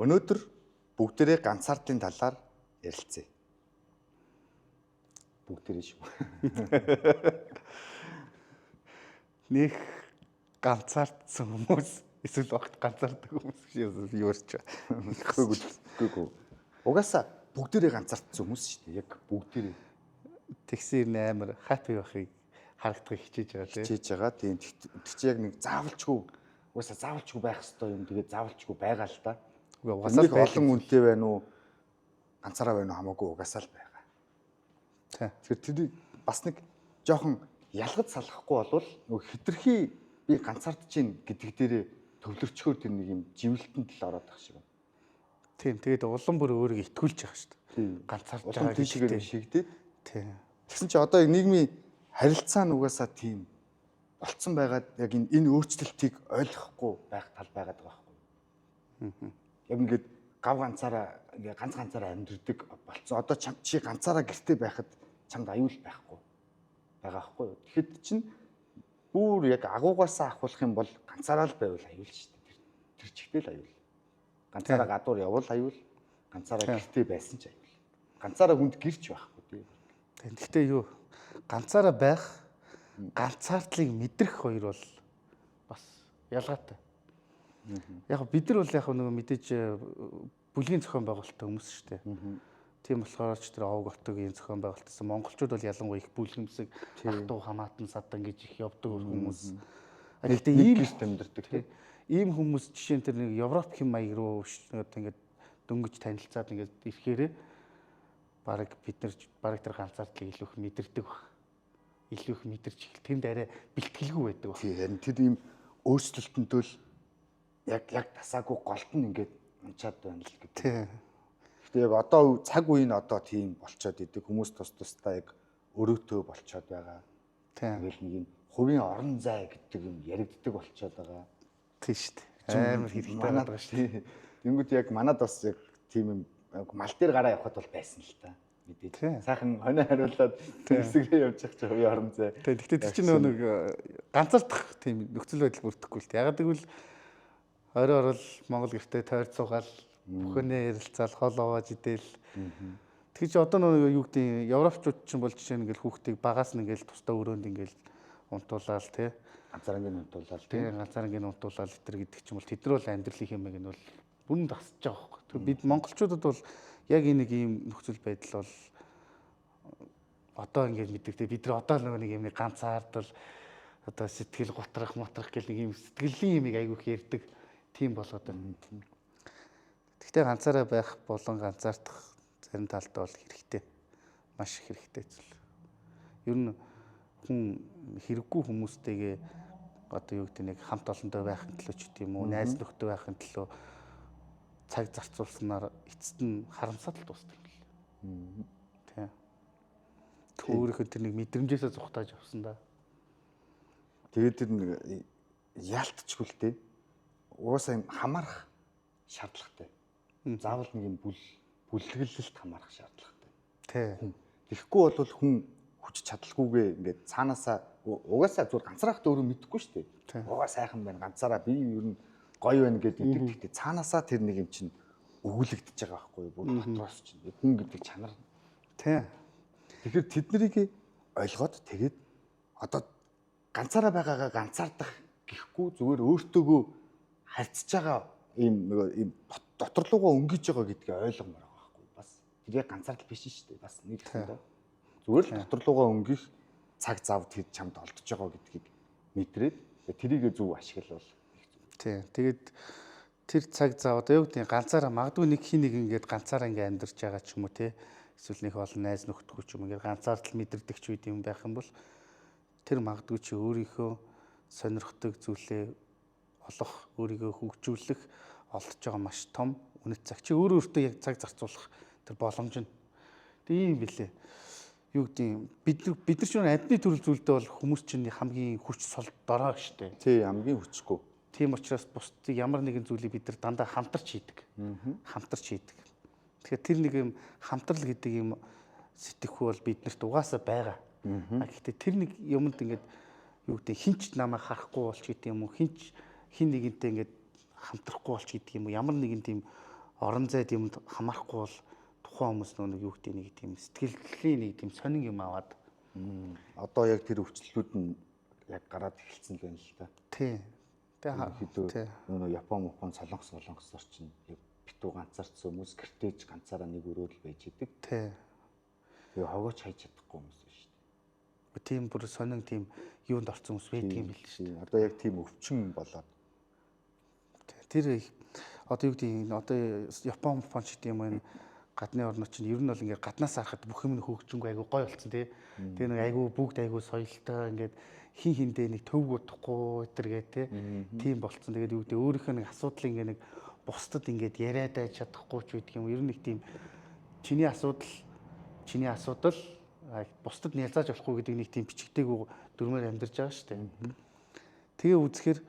Өнөөдөр бүгдээрээ ганцаардын талаар ярилцъя. Бүгдээрээ шүү. Нэг ганцаардсан хүмүүс эсвэл огт ганцаардаг хүмүүс гэж юурч Үгүй. Угаасаа бүгдээрээ ганцаардсан хүмүүс шүү дээ. Яг бүгдээрээ. Тэгсэн амар хаппи байхыг харагдахыг хичээж байгаа тийм. Хичээж байгаа. Тийм. Тэг чи яг нэг заавалчгүй угаасаа заавалчгүй байх ёстой юм. Тэгээд заавалчгүй байгаа л да. Угаасаа олон үнэтэй байна уу? Ганцаараа байна уу хамаагүй угаасаа л байгаа. Тэгэхээр тэр бас нэг жоохон ялгаж салахгүй болвол нөгөө хитрхи би ганцаардж чинь гэдэг дээрээ төвлөрчгөр тэр нэг юм живэлтэнд л ороод байх шиг байна. Тийм. Тэгээд улам бүр өөрийгөө итгүүлж байгаа шүү дээ. Ганцаарч байгаа тийшээгээр шигдээд. Тийм. Тэгсэн чи одоо нийгмийн харилцаа нь угаасаа тийм болцсон байгаад яг энэ өөрчлөлтийг ойлгохгүй байх тал байгаад байгаа байхгүй. Яг ингээд гав ганцаараа ингээ ганц ганцаараа амьдэрдэг болцсон. Одоо чи ганцаараа гэртээ байхад чамд аюул байхгүй байгаа байхгүй юу. Тэгэхэд чинь бүр яг агуугаасаа ахуулах юм бол ганцаараа л байвал аюул шүү дээ. Тэр чигтэл аюул. Ганцаараа гадуур явал аюул, ганцаараа гэртээ байсан ч аюул. Ганцаараа хүнд гэрч байхгүй тийм. Гэхдээ юу ганцаараа байх, ганцаардлыг мэдрэх хоёр бол бас ялгаатай. Яг бид нар бол яг нөгөө мэдээж бүлгийн зохион байгуулалттай хүмүүс шүү дээ. Тийм болохоор ч тэр овог отогийн зохион байгуулалтсан монголчууд бол ялангуяа их бүлгэмсэг, ах トゥ хамаатан садан гэж их явдаг хүмүүс. Гэхдээ ийм амьдэрдэг тийм. Ийм хүмүүс жишээ нь тэр нэг Европ хэм маяг руу ингээд дөнгөж танилцаад ингээд ирэхээрээ бараг бид нар бараг тэр ганцаардлыг илүү их мэдэрдэг баг. Илүү их мэдэрч ихэл тэнд арай бэлтгэлгүй байдаг баг. Тийм тэр ийм өөрчлөлтөндөө л яг тасаагүй голд нь ингээд унчаад байна л гэдэг. Тийм. Гэхдээ яг одоо цаг үе нь одоо тийм болцоод идэг хүмүүс тусдаа яг өрөөтөө болцоод байгаа. Тийм. Тэгэл нэг юм хувийн орон зай гэдэг юм яригддаг болцоод байгаа. Тийм шүү дээ. Амар хэрэгтэй байгаа шүү дээ. Тэнгүүд яг манад бас яг тийм юм мал дээр гараа явхад бол байсан л та. Мэдээж. Сайхан хонио хариулаад хэсгээ явж явах чинь хувийн орон зай. Тэгэхдээ тэр чинь нэг ганцаардах тийм нөхцөл байдал бүрдэхгүй л. Ягаад гэвэл орой орол Монгол гэртээ тойрч суугаал бүхнээ ярилцаал хол овоож идэл. Тэр чинь одоо нөгөө юу гэдэг европчууд чинь бол жишээ нь ингээл хүүхдийг багаас нь ингээл тусдаа өрөөнд ингээл унтуулаад тий. Ганцаарнгийн унтуулаад тий. Ганцаарнгийн унтуулаад литер гэдэг чинь бол тэд нар бол амьдралын хэмээг нь бол бүрэн дасж байгаа байхгүй. Тэр бид монголчуудад бол яг энэ нэг ийм нөхцөл байдал бол одоо ингээд мэддэг тий. Бид нар одоо нэг юм нэг ганцаардал одоо сэтгэл готрах мотрах гэх нэг юм сэтгэлийн юмыг айгүйх ярьдаг тийм болоод байна. Гэхдээ ганцаараа байх болон ганцаардах зарим талдаа бол хэрэгтэй. Маш их хэрэгтэй зүйл. Ер нь хүн хэрэггүй хүмүүстэйгээ одоо юу гэдэг нэг хамт олондоо байхын төлөө ч гэдэм үү, найз нөхдөд байхын төлөө цаг зарцуулснаар эцэст нь харамсаад л дуусдаг юм л. Тийм. Өөрийнхөө тэр нэг мэдрэмжээсээ зүхтааж авсан да. Тэгээд тэр нэг яалтчгүй л дээ. Угаасаа юм хамаарах шаардлагатай. Заавал нэг юм бүлгэлэлт хамаарах шаардлагатай. Тийм. Тэгэхгүй бол хүн хүч чадалгүйгээ ингээд цаанаасаа угаасаа зүгээр ганцаарахт өөрөө мэдэхгүй шүү дээ. Угаа сайхан байна ганцаараа би ер нь гоё байна гэдэг. Гэхдээ цаанаасаа тэр нэг юм чинь өгүүлэгдэж байгаа байхгүй юу? Бүр дотроос чинь хүн гэдэг чанар. Тийм. Тэгэхээр тэднийг ойлгоод тэгээд одоо ганцаараа байгаагаа ганцаардах гэхгүй зүгээр өөртөөгөө харьцаж байгаа ийм нөгөө ийм доторлуугаа өнгөж байгаа гэдгийг ойлгомоор байгаа байхгүй бас тэр яг ганцаардал биш шүү дээ бас нэг хэсэг зүгээр л доторлуугаа өнгөх цаг зав тэр чамд олдож байгаа гэдгийг мэдрээд тэрийг зөв ашиглавал тийм тэгээд тэр цаг зав одоо юу гэдэг ганцаараа магадгүй нэг хин нэг ингээд ганцаараа ингээд амьдарч байгаа ч юм уу те эсвэл нэг олон найз нөхдөгүй ч юм ингээд ганцаардал мэдэрдэг ч үед юм байх юм бол тэр магадгүй чи өөрийнхөө сонирхдаг зүйлээ олох, өөрийгөө хөгжүүлэх олдож байгаа маш том үнэт цаг. Чи өөртөө яг цаг зарцуулах тэр боломж нь. Тэг ийм билээ. Юу гэдэг бид нар чинь амьтны төрөл зүйлдээ бол хүмүүс чинь хамгийн хүч сул дорой штэ. Тий, хамгийн хүчгүй. Тийм учраас бусдыг ямар нэгэн зүйлийг бид нар дандаа хамтарч хийдэг. Хамтарч хийдэг. Тэгэхээр тэр нэг юм хамтрал гэдэг юм сэтгэхүй бол биднэрт угаасаа байгаа. Гэхдээ тэр нэг юмд ингээд юу гэдэг хинч намайг харахгүй болч гэдэг юм уу хин нэгэнтэй ингээд хамтрахгүй болч гэдэг юм уу ямар нэгэн тийм орон зайд юмд хамаарахгүй бол тухайн хүмүүс нэг юу гэдэг нэг тийм сэтгэлийн нэг тийм сонин юм аваад. Одоо яг тэр өвчлөлүүд нь яг гараад эхэлсэн л байна л та. Тий. Тэгээ нөө Япон, Солонгос орчин яг битүү ганцаарч хүмүүс гэртээж ганцаараа нэг өрөөл байж идэг. Тий. Тэгээ хогооч хайж чадахгүй хүмүүс байна шүү дээ. Тийм бүр сонин тийм юунд орсон хүмүүс байдаг юм биш шүү дээ. Одоо яг тийм өвчин болоод. Тэр одоо юу гэдэг нь одоо Япон ч гэдэг юм энэ гадны орнууд чинь ер нь бол ингээд гаднаас харахад бүх юм хөгжингөө айгу гой болсон тий. Тэгээ нэг айгу бүгд айгу соёлтой ингээд хин хиндээ нэг төв удахгүй өтергээ тий. Тийм болцсон. Тэгээд юу гэдэг өөрийнхөө нэг асуудал ингээд нэг бусдад ингээд яриад байж чадахгүй ч гэдэг юм. Ер нь нэг тийм чиний асуудал бусдад нялзааж болохгүй гэдэг нэг тийм бичигтэйг дүрмээр амьдарч байгаа шүү дээ. Тэгээ үзэхээр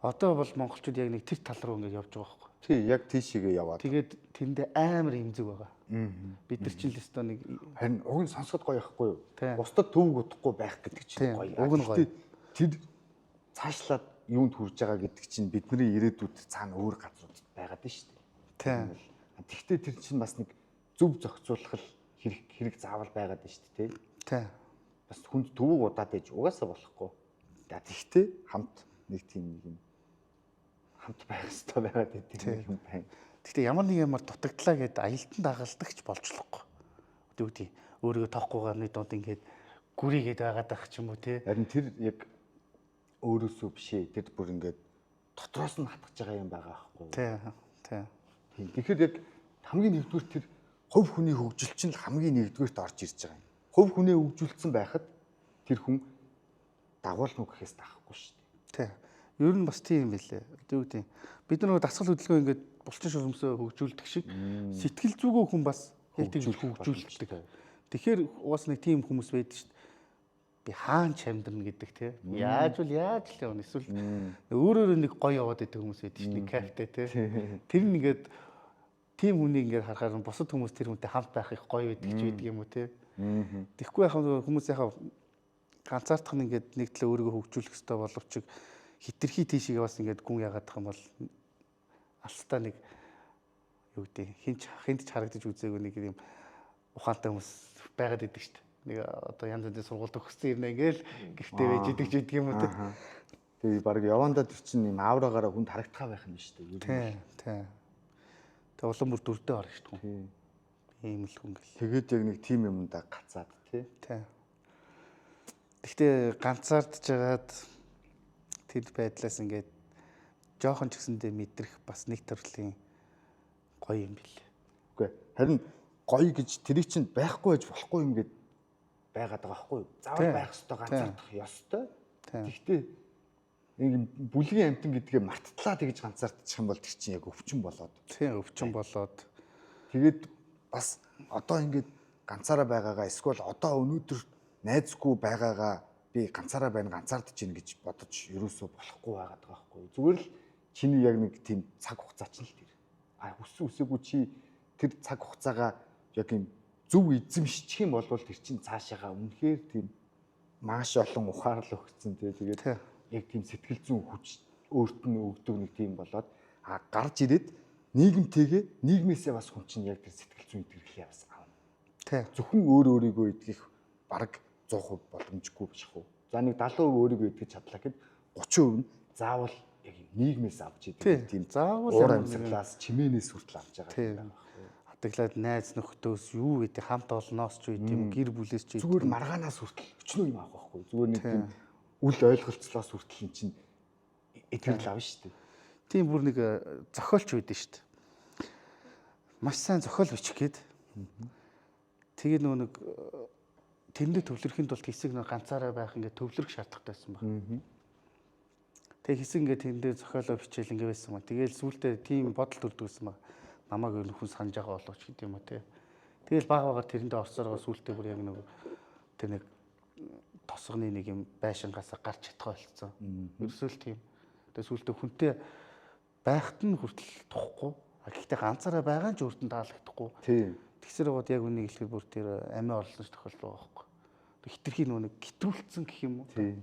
одоо бол монголчууд яг нэг тэр тал руу ингээд явж байгаа байхгүй. Тий, яг тийшээгээ яваад. Тэгээд тэндээ амар имзэг байгаа. Бид нар чинь л өстой нэг харин уг нь сонсоход гоё байхгүй юу? Бусдад төвөг удахгүй байх гэдэг чинь гоё. Уг нь гоё. Тэр цаашлаад юунд хүрж байгаа гэдэг чинь бидний ирээдүйд цаана өөр газрууд байгаад байна шүү дээ. Тэгвэл тэр чинь бас нэг зөв зохицуулах хэрэг заавал байгаад байна шүү дээ. Тий. Бас хүнд төвөг удаад ээж угаасаа болохгүй. Тэгвэл хамт нэг тийм нэг юм хамт байх хэрэгтэй байгаад байдаг юм байна. Гэхдээ ямар нэг юмар дутагдлаа гэдээ аялтан дагалдагч болчихлохгүй. Юу гэдэг өөрийгөө тоохгүй дунд ингээд гүрийгээд байгаад байх ч юм уу тий. Харин тэр яг өөрөөсөө бишээ. Тэр бүр ингээд дотроос нь хатгаж байгаа юм байгаа байхгүй. Тий. Тэгэхээр яг хамгийн нэгдүгээр тэр хувь хүний хөгжил чинь хамгийн нэгдүгээрт орж ирж байгаа юм. Хувь хүнээ хөгжүүлсэн байхад тэр хүн дагуулна гэхээс таахгүй шүү Тий. дээ. Ер нь бас тийм юм билээ. Юу гэдэг бид нар дасгал хөдөлгөөн ингээд булчин шуурмсаа хөгжүүлдэг шиг сэтгэл зүгөө хүн бас яг тийм хөгжүүлдэг. Тэгэхээр уус нэг тийм хүмүүс байдаг шүү дээ. Би хаанч амьдрна гэдэг тий. Яаж л явна эсвэл өөрөөр нэг гоё яваад байдаг хүмүүс байдаг шүү дээ. Нэг кайфтай тий. Тэр нэгээд тийм хүнийг ингээд харахаар бусад хүмүүс тэр хүнтэй хамт байх их гоё байдаг ч байдаг юм уу тий. Тэгэхгүй яхаа хүмүүс яхаа ганцаардах нь ингээд нэг талаа өөрийгөө хөгжүүлэх хэрэгтэй боловч хитрхи тийшээ бас ингээд гүн яагаад тах юм бол алстаа нэг юу гэдэг хинт ч харагдаж үзээгүй нэг юм ухаантай хүмүүс байгаад идэг шүү дээ. Нэг одоо янз бүрийн сургуульд өгсөн юм ингээл гэртээ байж идэг ч гэдэг юм уу те. Тэгээ баг явандаа тэр чинь юм аурагаараа хүнд харагдахаа байх юм шүү дээ. Тий. Тэгээ улам бүр дүрдээ орно шүү дээ. Ийм л хүн гэл. Тэгээд яг нэг тим юмдаа гацаад тий. Гэхдээ ганцаардж жагаад тэр байдлаас ингээд жоохон ч гэсэндээ мэдрэх бас нэг төрлийн гоё юм билээ. Үгүй харин гоё гэж тэрийг чинь байхгүй байж болохгүй юм гээд байгаад байгаа байхгүй юу? Заавал байх ёстой ганцаардах ёстой. Гэхдээ нэг бүлгийн амтан гэдгээ марттлаа тэгж ганцаардчих юм бол тэр чинь яг өвчин болоод. Тийм өвчин болоод. Тэгээд бас одоо ингээд ганцаараа байгаагаа эсвэл одоо өнөөдөр найзгүй байгаагаа би ганцаараа байна ганцаардж гин гэж бодож ерөөсөө болохгүй байгаад байгаа байхгүй юу? Зүгээр л чиний яг нэг тийм цаг хугацаа чинь л тэр. Хүссэн үсээгүй чи тэр цаг хугацаагаа яг юм зөв эзэмшчих юм бол тэр чинь цаашаага үнэхээр тийм маш олон ухаарлал өгсөн тэгээд яг тийм сэтгэл зүйн хүч өөрт нь өгдөг нэг тийм болоод гарч ирээд нийгэмтэйгээ нийгмээсээ бас хүн чинь яг тэр сэтгэл зүйн идэвхтэй бас аавна. Зөвхөн өөрийгөө идэх бараг 100% боломжгүй биш хөө. За нэг 70% өөрийгөө идэж чадлаа гэхэд 30% нь заавал яг нийгмээс авч идэг тийм заавал уур амьсгалаас чимээнээс хүртэл авч байгаа юм байна. Хатаглаад найз нөхдөөс юу гэдэг хамт олноос ч үгүй гэр бүлээс ч зүгээр маргаанаас хүртэл өчнөө юм авах байхгүй. Зүгээр нэг тийм үл ойлголцлоос хүртэл эн чинь итгэл авна шүү дээ. Тийм бүр нэг зохиолч байдсан шүү дээ. Маш сайн зохиол бичих гээд. Тэгээ нэг тэндээ төвлөрөхийн тулд хэсэг нэг ганцаараа байх ингээд төвлөрөх шаардлагатай байсан байна. Тэгээ хэсэг ингээд тэндээ зохиолоо бичээл ингээд байсан ба. Тэгээл сүултээ тийм бодол төрдөг байсан ба. Намайг ер нь хүн санаж байгаа болооч гэдэг юм уу те. Тэгэл баг тэрэндээ орсороо сүултээ бүр яг нэг тэр нэг тосгоны нэг юм байшингаасаа гарч чадхаа болцсон. Ерөөсөө л тийм. Тэгээ сүултээ хүнтэй байхад нь хүртэл тухгүй. Гэхдээ ганцаараа байгаа ч өөртөө таалагдахгүй. Тийм. Тэгсэр бод яг үнийг хэлэхэд бүр тэр амиа орлон тохиолдол байгаа байхгүй. Хитрхийн нэг гитрүүлсэн гэх юм уу. Тийм.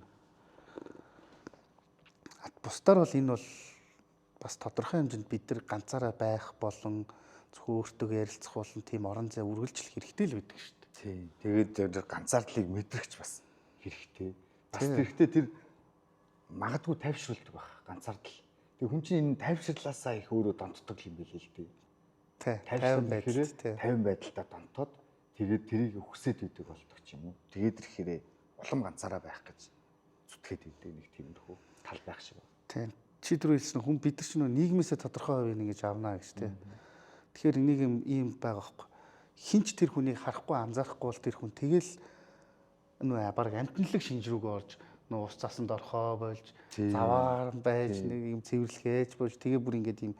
Бусдаар бол энэ бол бас тодорхой хэмжээнд бид нар ганцаараа байх болон зөвхөн өөртөө ярилцах болон тийм орон зай үргэлжлэх хэрэгтэй л байдаг шүү дээ. Тийм. Тэгээд ганцаардлыг мэдрэгч бас хэрэгтэй. Бас хэрэгтэй тэр магадгүй тайвшруулдаг байх ганцаардл. Тэг хүн чинь энэ тайвширлаасаа их өөрөө донтдог юм билээ л дээ. Тайван байдал, 50 байдалтай донтоод тэгээд тэрийг өгсөд идэг болдог ч юм уу. Тэгээд ирэхээр улам ганцаараа байх гэж зүтгээд идэг нэг тиймэрхүү тал байх шиг байна. Тийм. Чи түрүү хэлсэн хүн бид нар ч нөө нийгмээсээ тодорхой хувийг ингэж авна гэж тийм. Тэгэхээр нийгэм ийм байгаа байхгүй. Хинч тэр хүнийг харахгүй анзаарахгүй бол тэр хүн тэгэл нөө баг амтналаг шинж рүүгээ орж нөө ус цасанд орхоо болж заваар байж нэг юм цэвэрлэхээж болж тэгээ бүр ингээд ийм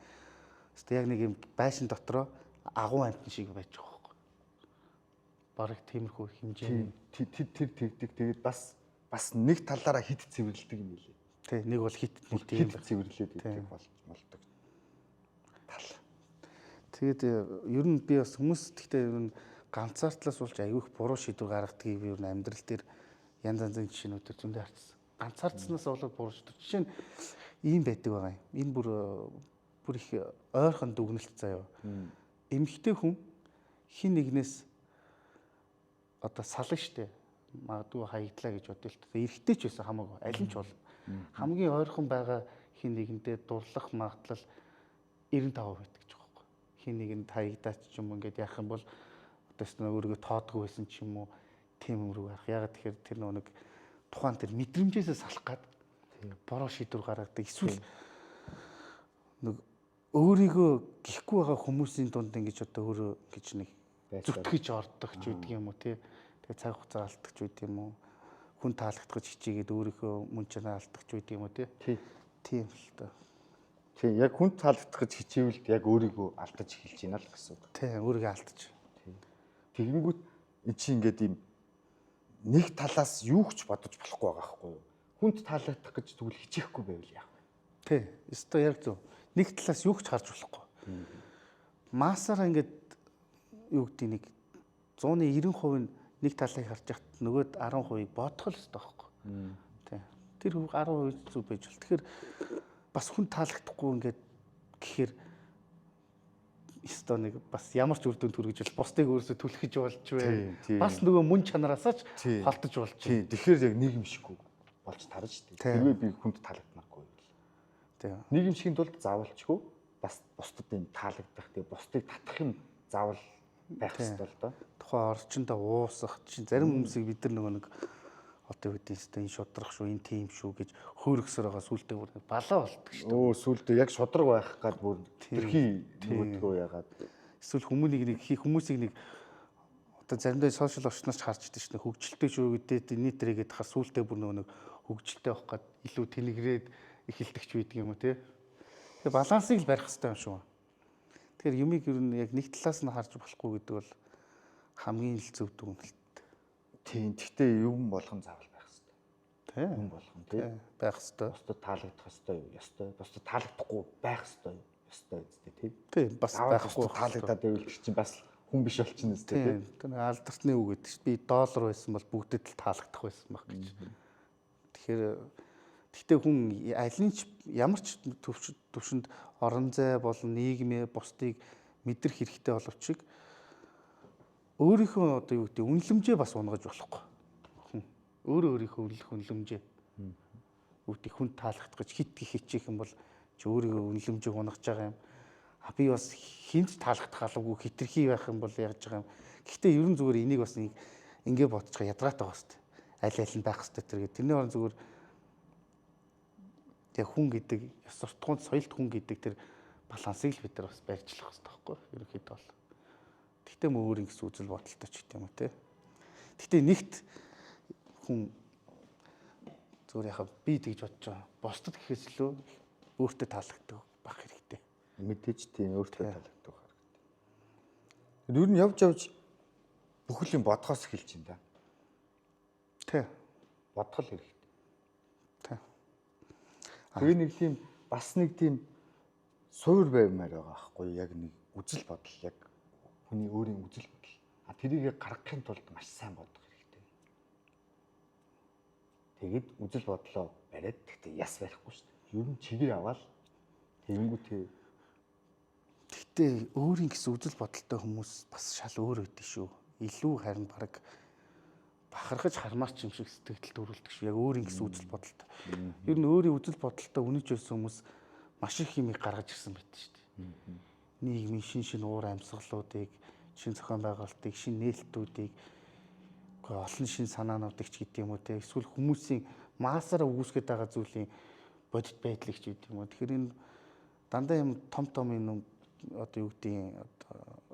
яг нэг юм байшин дотроо агуу амтан шиг байж байгаа байхгүй. Бараг тиймэрхүү хэмжээ. Тэр тэгээд бас нэг талаараа хит цэвэрлдэг юм билээ. Тий, нэг бол хит нэг тийм цэвэрлээд идэг болдог тал. Тэгээд ер нь би бас хүмүүс гэхдээ ер нь ганцаардлаас болж аягүй их буруу шийдвэр гаргадгийг би ер нь амьдрал дээр янз янзын жишээнүүдээр зөндөө харсан. Ганцаардсанаас болоод буруу шийдвэр. Жишээ нь ийм байдаг байгаа юм. Энэ бүр их ойрхон дүгнэлт заяа. Эмэгтэй хүн хин нэгнээс одоо сална штэ. Магадгүй хаягдлаа гэж бодъё л та. Эрэгтэй ч байсан хамаагүй аль нь ч болно. Хамгийн ойрхон байгаа хин нэгэндээ дурлах магадлал 95% байдаг ч байхгүй. Хин нэгэнд хаягдаач ч юм ингээд яах юм бол одоо өөрийгөө тоодгүй байсан ч юм уу тийм юм рүү гарах. Ягаад тэгэхээр тэр нэг тухайн тэр мэдрэмжээсээ салах гад бороо шийдвэр гаргадаг. Эсвэл нэг өөрийгөө гихгүй байгаа хүмүүсийн дунд ингэж одоо өөрөө гэж нэг зүтгэж ордог ч үдэг юм уу тий. Тэгээ цаг хугацаа алдах ч үдэг юм уу. Хүн таалагдах хичээгээд өөрийнхөө мөн чанаа алдах ч үдэг юм уу тий. Тийм л та. Тийм яг хүн таалагдах хичээвэл яг өөрийгөө алдаж эхэлж байна л гэсэн үг. Тийм өөрийгөө алдаж. Тэгэнгүүт эн чинь ингээд ийм нэг талаас юу ч бодож болохгүй байгаа байхгүй юу? Хүнд таалагдах гэж тэгвэл хичээхгүй байвал яах вэ? Тий. Өстой яг зөв. Нэг талаас юу ч харж болохгүй. Маасаар ингээд юу гэдэг нэг 190% нэг талыг харж яхад нөгөөд 10%-ийг бодох л ёстой байхгүй. Тий. Тэр 10% зүг байж бол. Тэгэхээр бас хүн таалагдахгүй ингээд гэхээр ёстой нэг бас ямар ч үр дүнд хүргэж бол бусдыг өөрөөсөө түлхэж болж бай. Бас нөгөө мөн чанараасаа ч холдож болж. Тий. Тэгэхээр яг нийгэмшиггүй болж тарна шүү дээ. Тэрвээ би хүнд таалагдмааргүй байл. Тий. Нийгэмшихийн тулд заавалчгүй бас бусдад энэ таалагдах тий бусдыг татах юм заавал байх ёстой л доо. Тухайн орчиндөө уусах чинь зарим хүмүүсийг бид нар нөгөө нэг одоо юу гэдэг юм энэ шудрах шүү энэ тийм шүү гэж хөөргсөр байгаа сүултээ бүр балаа болдог шүү дээ. Сүултээ яг шудраг байх гад бүр тэрхий нөгөөдгөө ягаад эсвэл хүмүүсийг нэг одоо заримдаа сошиал орчноос ч харж идэж шүү дээ хөгжилтэй шүү гэдэг нийтрээгээд хахаар сүултээ бүр нөгөө нэг хөгжилтэй байх гад илүү тэнэгрээд эхэлдэг ч байдаг юм уу тий. Тэгээ балансыг л барих хэрэгтэй юм шүү. Тэгэхээр юмыг ер нь яг нэг талаас нь харж болохгүй гэдэг бол хамгийн л зөв дүгнэлт. Тийм. Гэхдээ юм болгон заавал байх хэрэгтэй. Тий. Юм болгон тий байх хэрэгтэй. Бусдад таалагдах ёстой юу? Ёстой. Бусдад таалагдахгүй байх ёстой юу? Ёстой үстэй тий. Тий. Бас байхгүй таалагдаад байвал чинь бас хүн биш болчихно үстэй тий. Тэр алдартны үг гэдэг чинь би доллар байсан бол бүгдэд л таалагдах байсан баг гэж. Тэгэхээр хүн аль нь ч ямар ч төвшөнд орон зай болон нийгмээ бусдыг мэдрэх хэрэгтэй боловч өөрийнхөө одоо юу гэдэг үнэлэмжээ бас унгаж болохгүй. Өөрийнхөө үнэлэмжээ. Үгтэй хүн таалагдах гэж хит хичээх юм бол чи өөрийнхөө үнэлэмжийг унгаж байгаа юм. Би бас хинт таалагдах алгүй хитрхи байх юм бол яаж байгаа юм. Гэхдээ ерөн зүгээр энийг бас ингэ бодцоо ядраатай байгаа хэвээр. Аль нь байх хэвээр тэр гэдэг. Тэрний орон зүгээр яг хүн гэдэг ёс суртахуунд соёлт хүн гэдэг тэр балансыг л бид нар бас барьжлах хэрэгтэй байхгүй юу? Ерөнхийдөө бол. Гэхдээ өөр ингэс үзэл бодолтой ч гэдэг юм уу те. Гэхдээ нэгт хүн зүгээр яхаа би тэгж бодож байгаа. Бусдад гэхээс илүү өөртөө таалагддаг байх хэрэгтэй. Мэдээж тийм өөртөө таалагддаг байх хэрэгтэй. Ер нь явж бүхэл юм бодхоос эхэлж байна да. Тэ. Бодгол хэрэгтэй. Тэ. Тэгээ нэг тийм бас нэг тийм суур баймаар байгаа байхгүй яг нэг үзэл бодол яг хүний өөрийн үзэл бодол. Тэрийг гаргахын тулд маш сайн бодох хэрэгтэй. Тэгэд үзэл бодлоо бариад гэхдээ яс барихгүй шүү дээ. Ер нь чигээр аваад тэгэнгүүтээ Гэтэ өөрийн гэсэн үзэл бодолтой хүмүүс бас шал өөр өдөө шүү. Илүү харин баг бахархаж хармаарч юм шиг сэтгэл төрүүлдэг шүү. Яг өөрийн гэсэн үзэл бодолтой. Ер нь өөрийн үзэл бодолтой үнэж байсан хүмүүс маш их юмыг гаргаж ирсэн байт шүү дээ. Нийгмийн шин уур амьсгалуудыг, шин зохион байгуулалтыг, шин нээлтүүдийг, олон шин санаануудыг ч гэдэг юм уу те. Эсвэл хүмүүсийн маасаараа үүсгэж байгаа зүйлийн бодит байдлыг ч гэдэг юм уу. Тэгэхээр энэ дандаа юм том юм одоо юу гэдгийг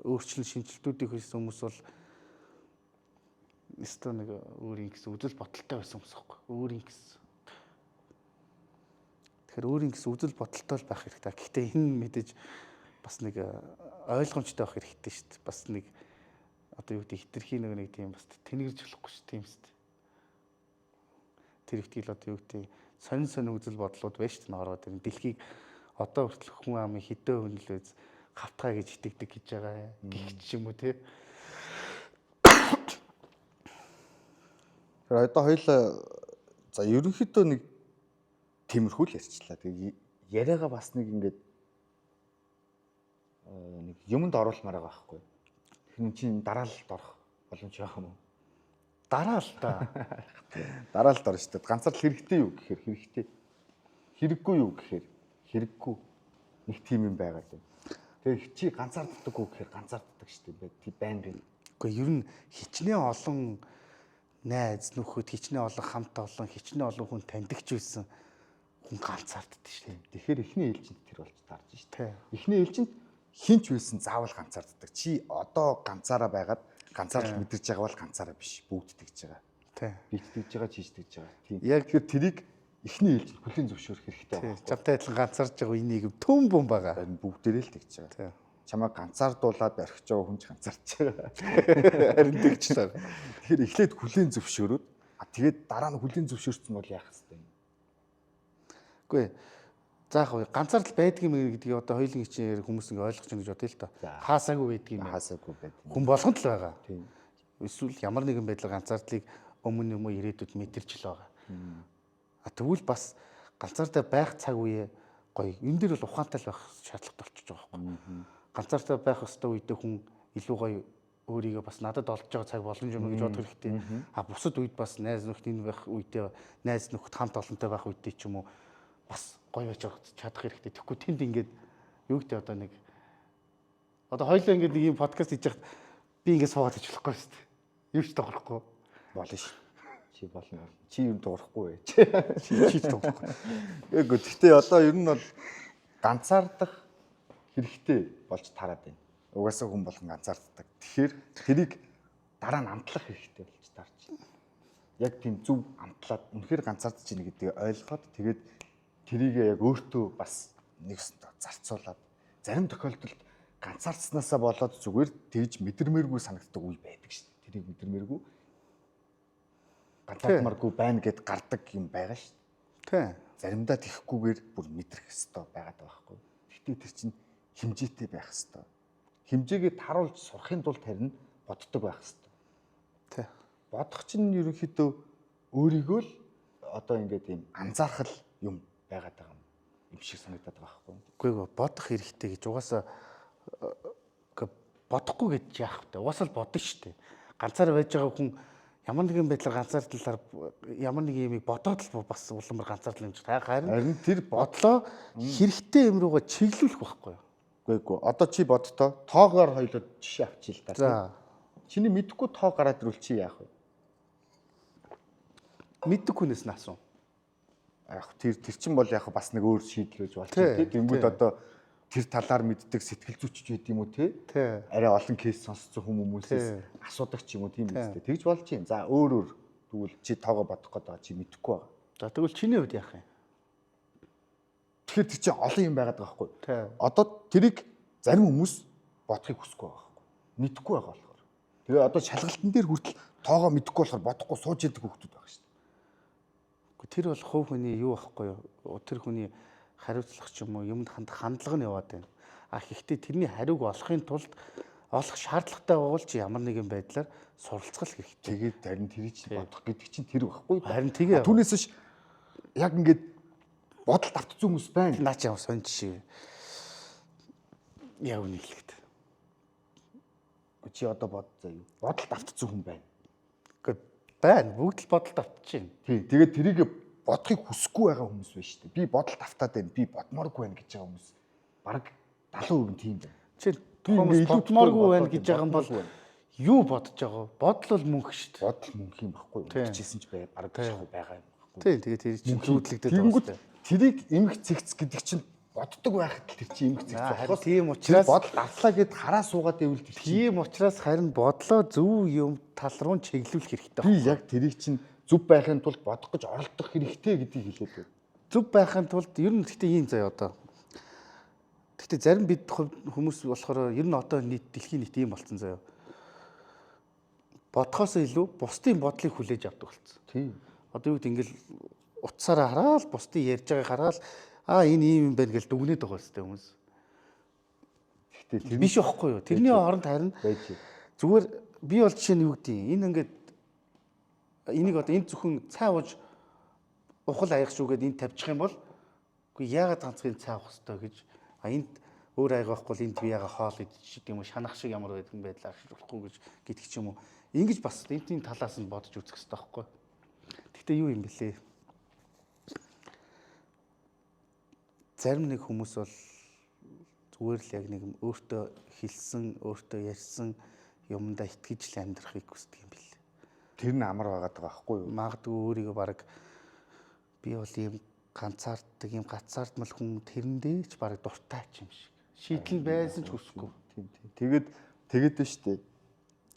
өөрчлөлт шинжилтүүдийг хийсэн хүмүүс бол өстөө нэг өөрийн гэсэн үзэл бодолтой байсан хүмүүс байхгүй. Өөрийн гэсэн. Тэгэхээр өөрийн гэсэн үзэл бодолтой л байх хэрэгтэй. Гэхдээ энэ мэдээж бас нэг ойлгомжтой байх хэрэгтэй шүү дээ. Бас нэг одоо юу гэдэг хитрхи нэг тийм бас тэнэгэрж болохгүй шүү тийм шүү дээ. Тэр ихтгэл одоо юу гэдэг сонин үзэл бодлууд байна шүү дээ ороод ирэн. Дэлхийг одоо хүртэл хүн амын хэдэн хувь нь л үз хавтгай гэж итгэдэг гэж байгаа. Гихч юм уу те. Тэр одоо хоёлаа за ерөнхийдөө нэг тиймэрхүү л ярьчлаа. Тэгээ яриагаа бас нэг ингээд нэг юмд оруулмаар байгаа байхгүй. Тэгэхээр чинь дараалалд орох боломж байгаа юм уу? Дараал та. Дараалалд орно шүү дээ. Ганцаар л хэрэгтэй юу гэхээр хэрэгтэй. Хэрэггүй юу гэхээр хэрэггүй. Нэг тийм юм байгаа юм. Тэгээ чи ганцаарддаггүй гэхээр ганцаарддаг шүү дээ. Тий байна. Гэхдээ ер нь хичнээн олон найз нөхөд, хичнээн олон хамт олон, хичнээн олон хүн таньдагч байсан хүн ганцаарддаг шүү дээ. Тэгэхээр эхний ээлжинд тэр болж таарж шүү дээ. Эхний ээлжинд хинч байсан заавал ганцаарддаг. Чи одоо ганцаараа байгаад ганцаардал мэдэрч байгаа бол ганцаараа биш, бүгд тэгж байгаа. Тий. Битдэгж байгаа, чийждэгж байгаа. Тийм. Яг тэгэхээр тэрийг эхний ээлжинд бүлийн зөвшөөрөх хэрэгтэй байна. Чамтай адилхан ганцаарч байгаа үе нийгэм төм бум байгаа. Бүгдээрээ л тэгж байгаа. Тий. Чамаа ганцаардуулаад орхиж байгаа хүн ч ганцаарч байгаа. Харин тэгж байгаа. Тэгэхээр эхлээд хүлийн зөвшөөрөөд тэгээд дараа нь хүлийн зөвшөөрсөн бол яах вэ? Үгүй заах уу ганцаардл байдаг юм гэдгийг одоо хоёулын хичээр хүмүүс ингэ ойлгож байна гэж бодъё л та. Хаасаагүй байдаг юм. Хаасаагүй байдаг. Хүн болгонд л байгаа. Тийм. Эсвэл ямар нэгэн байдлаар ганцаардлыг өмнө юм уу ирээдүйд мэдэрч л байгаа. Тэгвэл бас ганцаартай байх цаг үе гоё. Энэ дээр бол ухаантай л байх шаардлагатай болчихж байгаа байхгүй. Ганцаартай байх ёстой үедээ хүн илүү гоё өөрийгөө бас надад олж байгаа цаг боломж юм гэж бодох хэрэгтэй. Бусад үед бас найз нөхдөд байх үедээ найз нөхд хамт олонтой байх үедээ ч юм уу бас гоё байж чадах хэрэгтэй. Тэгэхгүй тэнд ингээд юу гэдэг одоо нэг одоо хоёулаа ингээд нэг юм подкаст хийж яхад би ингээд суугаад хийж болохгүй шүү дээ. Юу ч тоглохгүй. Болно ш. Чи болно. Чи юм дуурахгүй вэ? Чи тоглохгүй. Гэхдээ одоо ер нь бол ганцаардах хэрэгтэй болж тараад байна. Угаасаа хүн болгон ганцаарддаг. Тэгэхээр тэрийг дараа нь амтлах хэрэгтэй болж таарч байна. Яг тийм зөв амтлаад үнэхээр ганцаардж байна гэдгийг ойлгоод тэгээд тэрийг яг өөртөө бас нэгсэндээ зарцуулаад зарим тохиолдолд ганцаардснаасаа болоод зүгээр тэгж мэдэрмээргүй санагддаг үе байдаг шүү дээ. Тэрийг мэдэрмээргүй ганцаардмааргүй байна гэд гардаг юм байгаа шүү дээ. Тий. Заримдаа тэххгүйгээр бүр мэдрэх ёстой байгаад байгаа байхгүй. Гэхдээ тэр чинь хэмжээтэй байх ёстой. Хэмжээгээ таруулж сурахын тулд харин боддог байх ёстой. Тий. Бодох чинь ерөнхийдөө өөрийгөө л одоо ингээд юм анзаархал юм байгаад байгаа юм шиг санагдаад байгаа байхгүй. Үгүй бодох хэрэгтэй гэж угаасаа бодохгүй гэж яах вэ? Угаасаа л бодно шүү дээ. Ганцаар байж байгаа хүн ямар нэгэн байдлаар ганцаардлаар ямар нэг юмыг бодоод л бас улам ганцаардл юм чи та харин тэр бодлоо хэрэгтэй юм руугаа чиглүүлэх байхгүй юу? Үгүй одоо чи бодтоо тоогоор хоёлоо жишээ авчил та. За. Чиний мэдхгүй тоо гараад ирвэл чи яах вэ? Мэддэг хүнээс нь асуу. Яг тэр чинь бол яг бас нэг өөр шийдэл байж болж байна тийм. Тэнгүүд одоо тэр талаар мэддэг сэтгэл зүйч байд юм уу те? Арай олон кейс сонссон хүмүүсээс асуудаг ч юм уу тийм үстэй. Тэгж болж юм. За өөр тэгвэл чи тоогоо бодох гээд байгаа чи мэдэхгүй байгаа. За тэгвэл чиний хувьд яах юм? Тэгэхээр тэр чинь олон юм байгаад байгаа байхгүй. Одоо тэрийг зарим хүмүүс бодохыг хүсэхгүй байгаа байхгүй. Мэдэхгүй байгаа болохоор. Тэгээ одоо шалгалтын дээр хүртэл тоогоо мэдэхгүй болохоор бодохгүй сууж яадаг хүмүүс байгаа шүү дээ. Тэр бол хувь хүний юу байхгүй юу? Тэр хүний хариуцлага ч юм уу юмд хандах хандлага нь яваад байна. Гэхдээ тэрний хариуг олохын тулд олох шаардлагатай байгуул чи ямар нэгэн байдлаар суралцгал хэрэгтэй. Тэгээд харин тэр чинь бодох гэдэг чинь тэр байхгүй. Харин тэгээ. Түүнээс ш яг ингээд бодолд автцсан хүмүүс байна. Наач ямар сонь жишээ. Яг үнэлэхэд. Чи одоо бод заяа. Бодолд автцсан хүн байна. Гэхдээ байна. Бүгд л бодолд автчихээн. Тий. Тэгээд тэрийг бодохыг хүсэхгүй байгаа хүмүүс байна шүү дээ. Би бодолд автаад байна. Би бодмооргүй байна гэж байгаа хүмүүс бараг 70% тийм байна. Чи тухайн бодмооргүй байна гэж байгаа юм бол юу бодож байгаа? Бодол бол мөнх шүү дээ. Бодол мөнх юм баггүй. Хичээсэн ч бараг байгаа юм баггүй. Тий. Тэгээд тэр чинь зүүдлэгдээд байгаа шүү дээ. Тэрийг эмх цэгц гэдэг чинь боддог байхад л тэр чинь эмх цэгц болохоос тийм учраас бодол автлаа гэд хараа суугаад байвал тэр чинь тийм учраас харин бодлоо зөв юм тал руу чиглүүлэх хэрэгтэй. би яг тэрийг чинь зүв байхын тулд бодох гэж оролдох хэрэгтэй гэдгийг хэлээд байна. Зөв байхын тулд ер нь гэхдээ ийм заяа одоо. Гэхдээ зарим бид хүмүүс болохоор ер нь одоо дэлхийн нийт ийм болсон заяа. Бодхоос илүү бусдын бодлыг хүлээж авдаг болсон. Тийм. Одоо юу гэдэг ингээл утсаараа хараад бусдын ярьж байгааг хараад энэ ийм юм байна гэж дүгнээд байгаа хэвээр хүмүүс. Гэхдээ тэр Биш байхгүй юу? Тэрний оронд харин зүгээр би бол жишээ нь юу гэдэг юм. Энэ ингээд энийг одоо энд зөвхөн цай ууж ухал аях шүүгээд энд тавьчих юм бол үгүй яагаад ганцхан цай авах хэрэгтэй гэж энд өөр аяга байхгүй бол энд би яага хоол идчих юм уу шанах шиг ямар байдаг юм байдлаа ашиглахгүй гэж гэдэг ч юм уу. Ингэж бас эдний талаас нь бодож үзэх хэрэгтэй байхгүй. Гэхдээ юу юм бэлээ? Зарим нэг хүмүүс бол зүгээр л яг нэг өөртөө хэлсэн, өөртөө ярьсан юмдаа итгэж л амьдрахыг хүсдэг юм бэл. тэр нь амар байгаад байгаа байхгүй юу? Магадгүй өөрийгөө баг би бол ийм ганцаарддаг, ийм гацаардмал хүн тэрэндээ ч баг дуртай ч юм шиг. Шийдэл байсан ч хүсэхгүй. Тийм. Тэгээд нь штэ.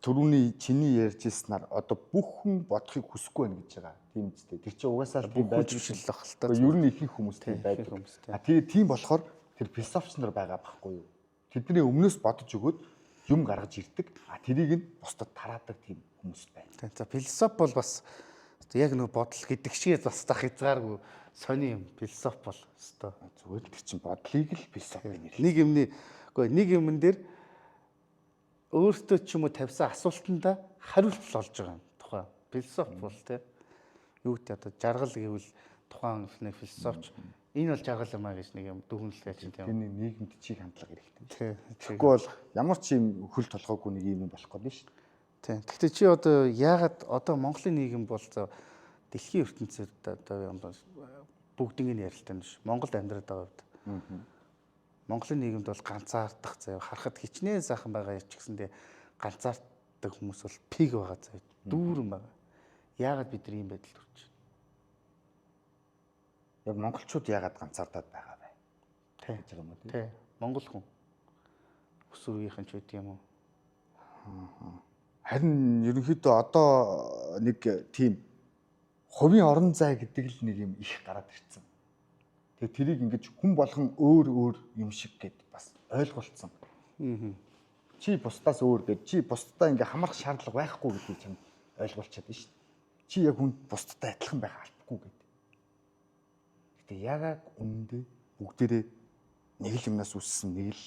Төрөүний чиний ярьжсэнаар одоо бүх хүн бодохыг хүсэхгүй байна гэж байгаа. Тийм үстэй. Тэр чинь угаасаа л тийм байж биш л ах л та. Ер нь ихэнх хүмүүс тийм байдаг. Тэгээд тийм болохоор тэр философч нар байгаа байхгүй юу? Тэдний өмнөөс бодож өгөөд юм гаргаж ирдэг. Тэрийг нь бусдад тараадаг тийм хүмүүс байна. За философи бол бас яг нөө бодол гэдэг шиг бас та хязгааргүй сони юм. Философи бол өстой. Зүгээр л тэр чинь бодлыг л философи нэр. Нэг юмн дээр өөртөө ч юм уу тавьсан асуултанда хариулт олж байгаа юм. Тухайн философи бол тийм. Юу гэдэг одоо жаргал гэвэл тухайн нэг философч энэ бол жаргал юм аа гэж нэг юм дүгнэлт хийж тийм. Энэ нийгэмд чиг хандлага хэрэгтэй. Тийм. Тэгэхгүй бол ямар ч юм хөл толгойгүй нэг юм болох гээд шүү дээ. Тийм. Гэхдээ чи одоо яагаад одоо Монголын нийгэм бол дэлхийн ертөнцид одоо бүгднийг нь ярилтай биш. Монголд амьдраад байгаа үед. Монголын нийгэмд бол ганцаардах заяа харахад хичнээн сайхан байгаа ч гэсэндээ ганцаарддаг хүмүүс бол пиг байгаа заяа дүүрэн байгаа. Яагаад бид нар ийм байдалд хүрч байна? Яг монголчууд яагаад ганцаардаад байгаа вэ? Гэж байгаа юм уу? Тий. Монгол хүн. Өсвөр үеийнхэн ч үгүй юм уу? Харин ерөнхийдөө одоо нэг тийм хувийн орон зай гэдэг л нэг юм их гараад ирсэн. Тэгээ тэрийг ингэж хүн болгон өөр юм шиг гэд бас ойлголцсон. Чи бусдаас өөр гэд чи бусдаа ингээ хамрах шаардлага байхгүй гэдгийг чам ойлголцоод байна шүү дээ. Чи яг хүн бусдтай адилхан байх албагүй гэд. Гэтэ яагаад үнэндээ бүгдээрээ нэг л юмнаас үссэн нэг л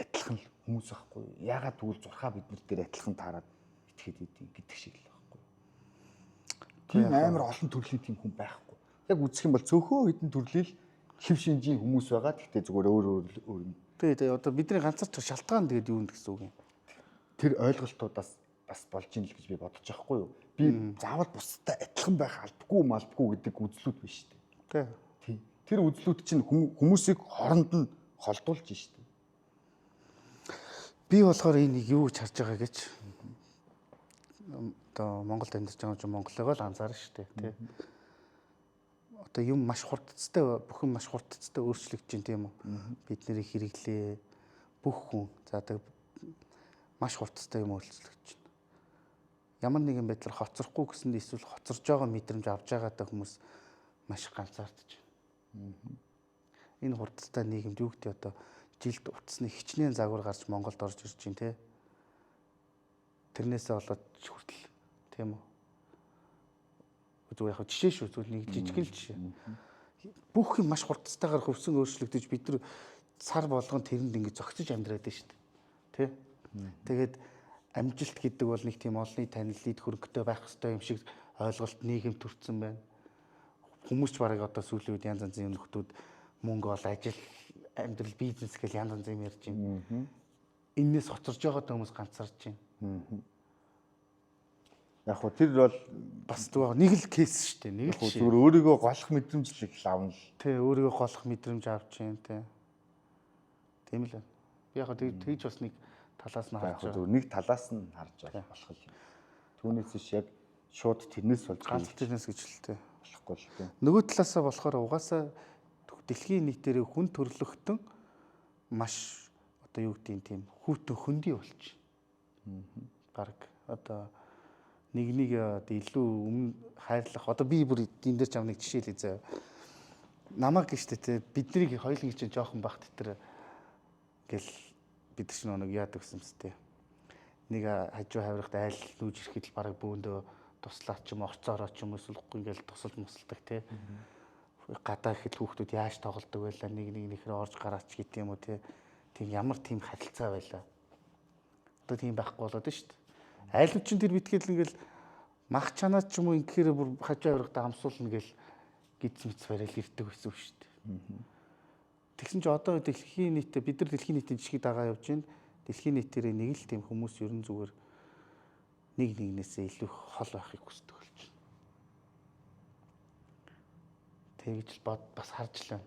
адилхан хүмүүс байхгүй. Яагаад тэгвэл зурхаа бид нар дээр адилхан таарад итгэхэд идэв гэдэг шиг л байхгүй. Тийм амар олон төрлийн тийм хүн байхгүй. Яг үзэх юм бол цөөхөө хэдэн төрлийн хэв шинжийн хүмүүс байгаа. Гэхдээ зүгээр өөр юм. Тэгээ одоо бидний ганцаар шалтгаан тэгээд юу гэсэн үг юм? Тэр ойлголтуудаас бас болж ийн л гэж би бодож байгаа хгүй юу. Би заавал бусдад адилхан байх албагүй гэдэг үзлүүд биш шүү дээ. Тийм. Тэр үзлүүд чинь хүмүүсийг хооронд нь холдуулж шүү дээ. Би болохоор энийг юу гэж харж байгаа гэж одоо Монголд амьдарч байгаа ч Монголыг л анзаарна шүү дээ, тий. Одоо юм маш хурдцтай бүхэн маш хурдцтай өөрчлөгдөж байна тийм үү? Бид нарыг хэрэглээ бүх хүн за одоо маш хурдцтай юм өөрчлөгдөж байна. Ямар нэгэн байдлаар хоцрохгүй гэсэнд эсвэл хоцорж байгаа мэдрэмж авж байгаатай хүмүүс маш ганцаардж байна. Энэ хурдцтай нийгэмд юу гэдэг одоо жилд утасны хичнээн загвар гарч Монголд орж ирж байна те. Тэрнээсээ болоод хүртэл тийм үү? Зүгээр яг жишээ шүү зүгээр нэг жижигхэн жишээ. Бүх юм маш хурдцтайгаар хөвсөн өөрчлөгдөж бид нар сар болгон тэрэнд ингэ зогсож амьдраад байна шүү дээ. Тэ? Тэгээд амжилт гэдэг бол нэг тийм олонний танил нийт хөрөнгөтэй байх хэрэгтэй юм шиг ойлголт нийгэмд төрсэн байна. Хүмүүс ч барыг одоо сүүлийн үед янз янзын нөхдүүд мөнгө бол ажил амьдрал бизнес гэж янз янз юм ярьж байна. Эннээс хоцорж байгаа хүмүүс ганцаарч байна. Яг хөө тэр бол Бас нэг л кейс шүү дээ. Нэг л зүгээр өөрийгөө голох мэдрэмжлэг авна л. Тэ өөрийгөө голох мэдрэмж авч байна тэ. Тийм л байна. Би яг тэгж бас нэг талаас нь харж байгаа. Нэг талаас нь харж болох юм. Түүнээс биш яг шууд тэрнээс болж ганц тэрнээс гэж л тэ болохгүй л тэ. Нөгөө талаасаа болохоор угаасаа дэлхийн нийтээр хүн төрлөختөн маш одоо юу гэдэг тийм хүүтэн хөндөй болчих. Бараг одоо нэг илүү өмнө хайрлах одоо би бүр энэ дээр ч нэг жишээ л заяа. Намаг гэжтэй те биднийг хоёулын чинь жоохон бах дотор гэл бид ч нэг яадаг гэсэн мэт. Нэг хажуу хаврагт айл нүүж ирэхэд л бараг бөөндөө туслаад ч юм орцоороо ч юм эсвэл ингээл тусал мусалдаг те. Гадаа ихэд хүүхдүүд яаж тоглодог байлаа нэг нэхэр орж гараач гэдэг юм уу те. Тийм ямар тийм харилцаа байлаа. Одоо тийм байхгүй болоод шүү дээ. Айлууд чинь тэр битгэл ингээл мах чанаа ч юм уу ингээр бүр хажуу аврагтаа хамсуулна гэл гиз мэц барайл ирдэг байсан шүү дээ. Тэгсэн чи одоо дэлхийн нийтэд бид нар дэлхийн нийтийн жишгийг дагаа явж байна. Дэлхийн нийтээр нэг л тийм хүмүүс ерөн зүгээр нэг нэгнээсээ илүү хол байхыг хүсдэг болж байна. Тэгж л бас харжлаа.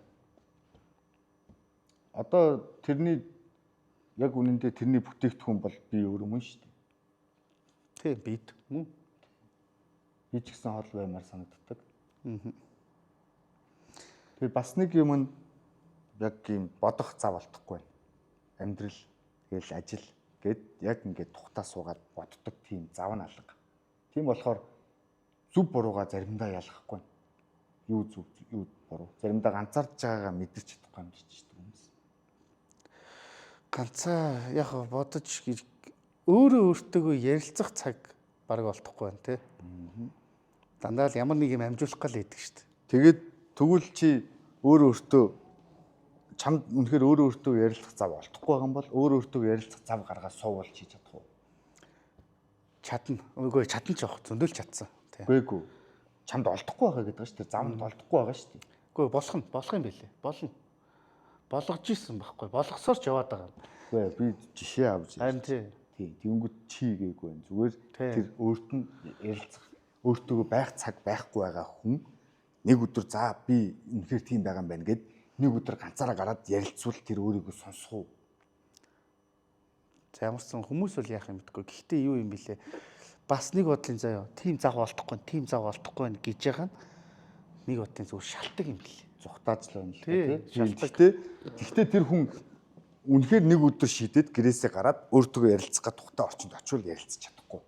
Одоо тэрний яг үнэндээ тэрний бүтээгдэхүүн бол би өөрөө мөн шүү дээ. Тийм бид мөн. Би ч гэсэн хол баймаар санагддаг. Тэгээ бас нэг юм нь яг юм бодох зав болтохгүй байна. Амьдрал, тэгэл ажил гэд яг ингээд тухтаа суугаад боддог тийм зав нь алга. Тийм болохоор зөв бурууга заримдаа ялгахгүй. Юу зөв, юу буруу. Заримдаа ганцаарч байгаагаа мэдэрч чадахгүй юм шиг шүү дээ. Ганцаа яг бодож өөрөө өөртөөгөө ярилцах цаг бараг олдохгүй байна те. Дандаа л ямар нэг юм амжуулах гал идэг шүү дээ. Тэгээд тэгвэл чи өөрөө өөртөө чамд үнэхээр өөрөө өөртөө ярилцах зав олдохгүй байгаа юм бол өөрөө өөртөө ярилцах зав гаргаад суувал хийж чадах уу? Чадна. Үгүй чадна ч явах зөндөл чадсан. Үгүй чамд олдохгүй байгаа гэдэг шүү дээ. Замд олдохгүй байгаа шүү дээ. Үгүй болох юм билээ. Болно. Болгож исэн байхгүй. Болгосоор ч яваад байгаа. Үгүй би жишээ авч. Харин тий. Тэнгүүд чи гээгүй байна. Зүгээр тэр өөрт нь ярилцах өөртөө байх цаг байхгүй байгаа хүн нэг өдөр за би үнэхээр тийм байгаа юм байна гэд нэг өдөр ганцаараа гараад ярилцвал тэр өөрийгөө сонсох уу? За ямар ч сан хүмүүс бол яах юм гэдэггүй. Гэхдээ юу юм бэлээ? Бас нэг бодлын заяа. Тим зав олдохгүй байна гэж байгаа нь нэг бодлын зүгээр шалтгаан юм бэлээ. Зүхтааж л байна л тий. Гэхдээ тэр хүн үнэхээр нэг өдөр шидэд гэрээсээ гараад өөртөө ярилцах гад тухтай орчинд очивол ярилцах чадахгүй.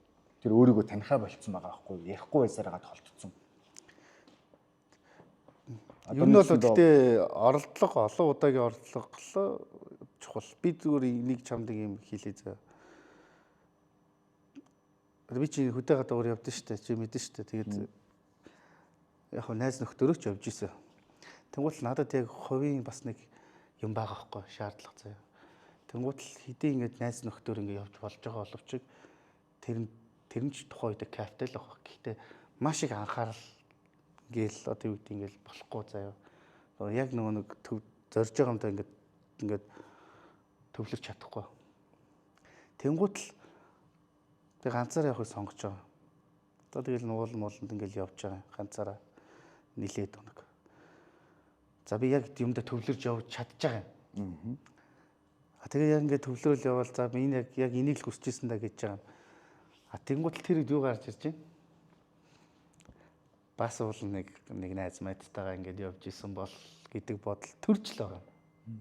Тэр өөрийгөө танихаа болцсон байгаа байхгүй ярихгүй байсараад холтцсон. Ер нь бол гэхдээ оролдлого олон удаагийн оролдлого чухал. Би зүгээр нэг чамд юм хийлээ заа. Би чи хөдөө гадаа өөр явдсан шүү дээ. Чи мэдэн шүү дээ. Тэгээд яг хөө найз нөхдөөрөө ч явж исэн. Тэнгуут надад яг хувийн бас нэг юм байгаа байхгүй шаардлага заяа. Тэнгуут л хэдий ингэж найз нөхдөр ингэ явж болж байгаа боловч тэр нь ч тухайн үед капитал авах. Гэхдээ маш их анхаарал гээл одоо юу гэдэг ингээл болохгүй заяа. Яг нэг зорж байгаа юмдаа ингээд төвлөрч чадахгүй. Тэнгуут л би ганцаараа явахыг сонгож байгаа. Одоо тэгэл нууланд ингээл явж байгаа ганцаараа нилээд өнөг. За би яг юмдаа төвлөрж явж чадчих юм. Тэгээ яг ингээд төвлөрөл явал за би энэ яг энийг л хүсэж ирсэн да гэж байгаа. Тэнгуут л тэр юу гарч ирж байна? Бас уул нэг найз мэдтэйгээ ингээд явж исэн бол гэдэг бодол төрж л байгаа.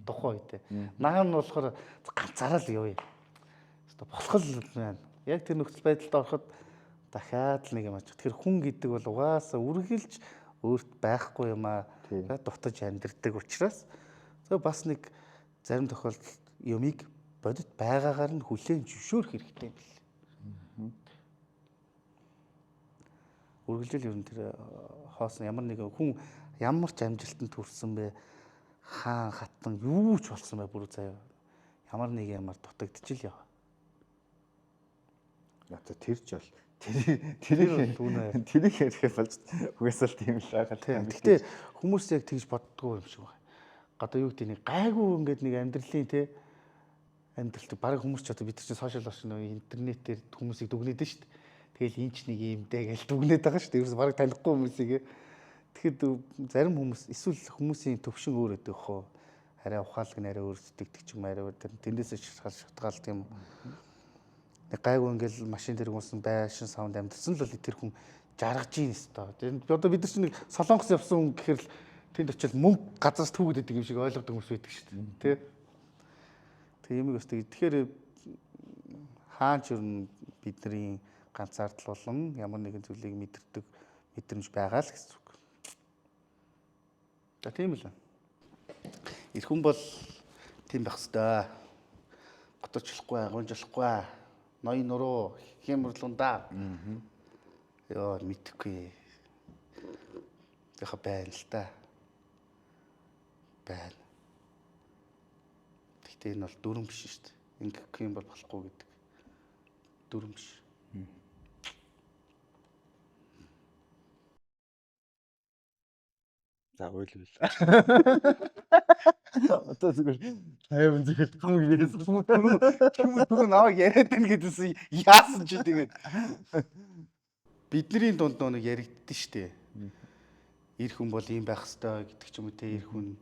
Тухайн үед. Наа нь болохоор ганцаараа л явъя. Болох л байна. Яг тэр нөхцөл байдалд ороход дахиад л нэг юм ач. Тэгэхээр хүн гэдэг бол угаасаа үргэлж өөрт байхгүй юм аа дутаж амьдрдаг учраас бас нэг зарим тохиолдолд юмыг бодит байгаагаар нь хүлээн зөвшөөрөх хэрэгтэй юм бэл. Үргэлжлэл ер нь тэр хоосон ямар нэг хүн ямар ч амжилтанд хүрсэн бэ хаан хатан юу ч болсон бай бүр заяа ямар нэг ямар дутагдчихил яа. Ята тэрч бол тэрийг ярихгүй болж угаасаа л тийм л байгаа. Гэтэ хүмүүс яг тэгж боддгоо юм шиг байна. одоо юу гэдэг нэг гайгүй ингээд нэг амьдралын те амьдралт баг хүмүүс ч одоо бид чинь сошиал орчин интернетээр хүмүүсийг дүгнээд шүү дээ. Тэгэл энэ ч нэг юм дээ гэж дүгнээд байгаа шүү дээ. Ерөөс баг танихгүй хүмүүсийг. Тэгэхэд зарим хүмүүс эсвэл хүмүүсийн төвшин өөр өдөх хөө арай ухаалаг нэрээ өөр сэтгэдэг ч юм арай тэндээс шалтгаалт юм. Нэг гайгүй ингээл машин дээр хүмүүсийн байшин саунд амьдсан л бол тэр хүн жаргаж ийн өстой. Одоо бид нар чинь нэг Солонгос явсан хүн гэхэр л тэнд очил мөнгө газраас түүгээд идэг юм шиг ойлгодог хүмүүс байдаг шүү дээ. Тэг юм өстой. Тэгэхээр хаач юу бидний ганцаардл болон ямар нэгэн зүйлийг мэдэрдэг мэдрэмж байгаа л гэсэн үг. За тийм л. Ир хүн бол тийм байх ёстой. Готочлохгүй, гонжлохгүй, ноён нуруу хэмэрлундаа. Яа мэдхгүй. Яха байна л та. Байна. Гэхдээ энэ бол дүрм биш шүү дээ. Ингэх юм бол болохгүй гэдэг. Дүрм биш. За ойлвол. Одоо зүгээр 50 зэхэд гам гэрээс Түн наваа яриад байна гэдээс яасан ч тэгээд бидний дунд нэг яригддээ штэ. Ир хүн бол ийм байх ёстой гэдэг ч юм уу те ир хүн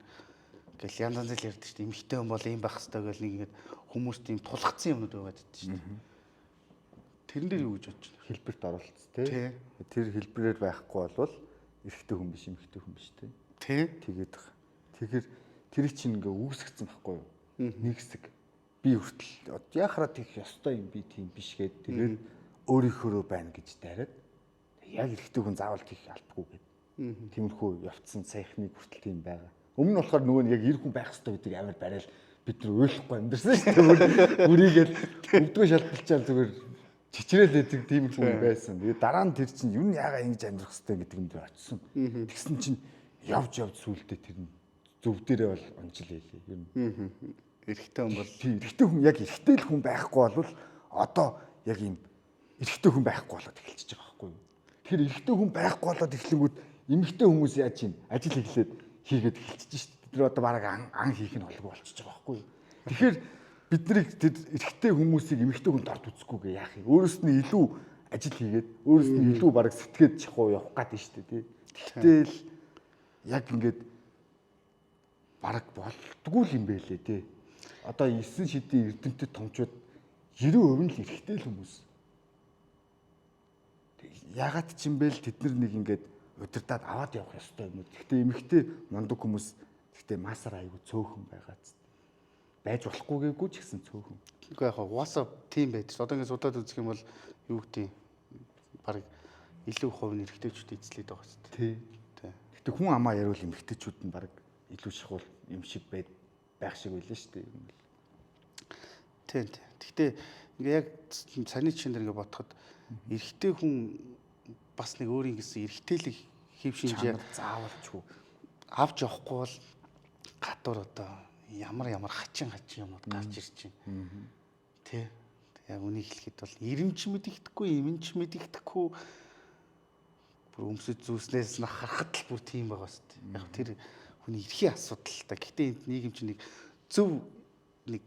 гэл янз янз л ярьдаг штэ. Эмэгтэй хүн бол ийм байх ёстой гэл нэг ингэж хүмүүс тийм тулгцсан юмнууд байгаад байдаг штэ. Тэрэн дээр юу гэж бодож байна? хэлбэрт оролцсон тий. Тэр хэлбэрээр байхгүй болвол эрэгтэй хүн биш эмэгтэй хүн биш тий. Тэгээд байгаа. Тэгэхээр тэр чинь ингээ үүсгэсэн байхгүй юу? Нэг хэсэг би хүртэл яхараа тийх ёстой юм би тийм биш гээд тэгээд өөрийнхөө байна гэж дайраад яг эрэгтэй хүн заавал тийх алдахгүй гээд. Тиймэрхүү явцсан саяхныг хүртэл тийм байгаа. Өмнө нь болохоор нөгөө яг эр хүн байх ёстой гэдэг амар барайл бид нар ойлгохгүй амьдэрсэн шүү дээ. Үрийгээд өвдгөө шалталчаал зүгээр чичрээд байдаг тийм хүн байсан. Тэгээд дараа нь тэр чинь юу яагаад ингэж амьдрах ёстой гэдэг юм дээр очисон. Тэгсэн чинь явж сүултээ тэр нь зөв дээрээ бол онжил хэлээ. Ер нь эрэгтэй хүн бол тийм эрэгтэй хүн яг эрэгтэй л хүн байхгүй бол одоо яг юм эрэгтэй хүн байхгүй болоод эхэлчихэж байгаа байхгүй юу? Тэр эрэгтэй хүн байхгүй болоод эхлэнгүүт эмэгтэй хүмүүс яаж чинь ажил хийгээд хийгээд эхэлчихэж шүү дээ. Тэр одоо бараг ан хийх нь олгүй болчихж байгаа байхгүй юу? Тэгэхээр бид нарыг тэр эрэгтэй хүмүүсийг эмэгтэй хүнд орд үзэхгүйгээ яах юм? Өөрөөс нь илүү ажил хийгээд өөрөөс нь илүү бараг сэтгээд чихуу явах гэдэг шүү дээ. Тэгтэл яг ингээд бараг болдгүй юм байлээ те. Одоо 9 шидийн эрдэмтэд томчууд 90% нь л эрэгтэй л хүмүүс. Ягаад ч юм бэ л тэд нар нэг ингээд удирдаад аваад явах ёстой юм уу. Гэхдээ эмэгтэй мундаг хүмүүс гэхдээ масар аягүй цөөхөн байгаа ч байж болохгүй гээгүй ч гэсэн цөөхөн. Үгүй яг WhatsApp тийм байдаг. Одоо ингээд судаад үзэх юм бол юу гэдэг бараг илүү хувь нь эрэгтэйчүүд эзлээд байгаа шүү дээ. Тий. Гэхдээ хүн амаа яривал эмэгтэйчүүд нь бараг илүү шахуул юм шиг байх шиг байлаа шүү дээ. Тийм. Гэхдээ ингээ яг саний чин дээр ингээ бодоход эрэгтэй хүн бас нэг өөрийн гэсэн эрэгтэйлэг хэв шинжээ заавалчгүй авч явахгүй бол гадуур одоо ямар хачин юмуд гарч ирж байна. Тэ. Яг үнийг хэлэхэд бол ирэмч мэдэгдэхгүй, эмэнч мэдэгдэхгүй бүр өмсөж зүүснээс нь харахад л бүр тийм байгаа шүү дээ. Яг тэр хүний эрхийн асуудал та. Гэхдээ энд нийгэм чинь нэг зөв нэг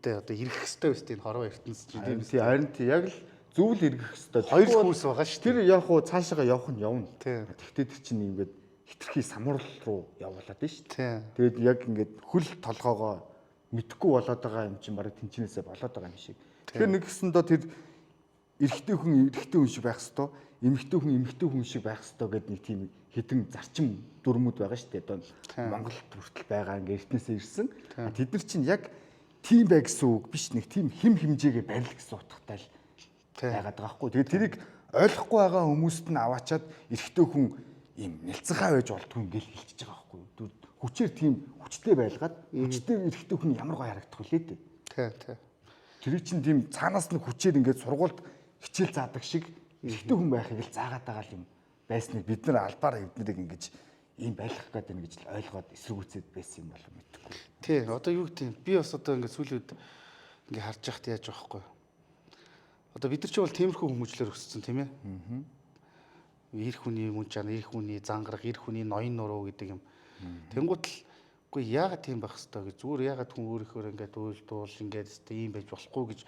одоо ирэх хэвээр үстэй энэ хорвоо ертөнц чинь тийм үү. Харин яг л зөв л ирэх хэвээр. Хоёр хүүс байгаа шүү. Тэр яг хуу цаашаа явах нь явна. Тэгтээ тэр чинь ингээд хитрхи самуурал руу явуулаад байна шүү. Тэгээд яг ингээд хөл толгоогоо мэдхгүй болоод байгаа юм чинь барыг тэнчнээсээ болоод байгаа юм шиг. Тэгэхээр нэг гэсэндээ тэр эрэгтэй хүн шиг байх хэвээр, эмэгтэй хүн шиг байх хэвээр гэдэг нэг тийм хэдэн зарчим дүрмүүд байгаа шүү дээ. Одоо Монголд хүртэл байгаа ингээд эртнээсээ ирсэн. Тэд нар чинь яг тийм бай гэсэн үг биш, нэг тийм хэм хэмжээгээ барил гэсэн утгатай л байгаад байгаа хгүй. Тэгээд тэрийг ойлгохгүй байгаа хүмүүст нь аваачаад эрэгтэй хүн ийм нэлцэнхай байж болдгүй ингээл хэлчихэж байгаа хгүй. Хүчээр тийм хүчтэй байлгаад хүчтэй эрэгтэй хүн ямар гоё харагдах вэ дээ. Тий. Тэр чинь тийм цаанаас нь хүчээр ингээд сургуульд хичээл заадаг шиг эрэгтэй хүн байхыг л заагаад байгаа юм байсныг бид нар албаар эвднэрийг ингэж ийм байлгах гэдэг нь гэж л ойлгоод эсэргүүцээд байсан юм болов мэдгүй. Тий. Одоо юу гэдэг би бас одоо ингээд сүүлийн үед ингээд харж яхад яаж байхгүй. Одоо бид нар ч бол тиймэрхүү хүмүүжлэр өссөн тийм ээ. Эр хүний мөн чанар, эр хүний зангараг, эр хүний ноён нуруу гэдэг юм. Тэнгуут л Үгүй яагаад тийм байх хэвээр гэж зүгээр яагаад хүн өөрийнхөө ингээд уйлдуул ингээд өстэй ийм байж болохгүй гэж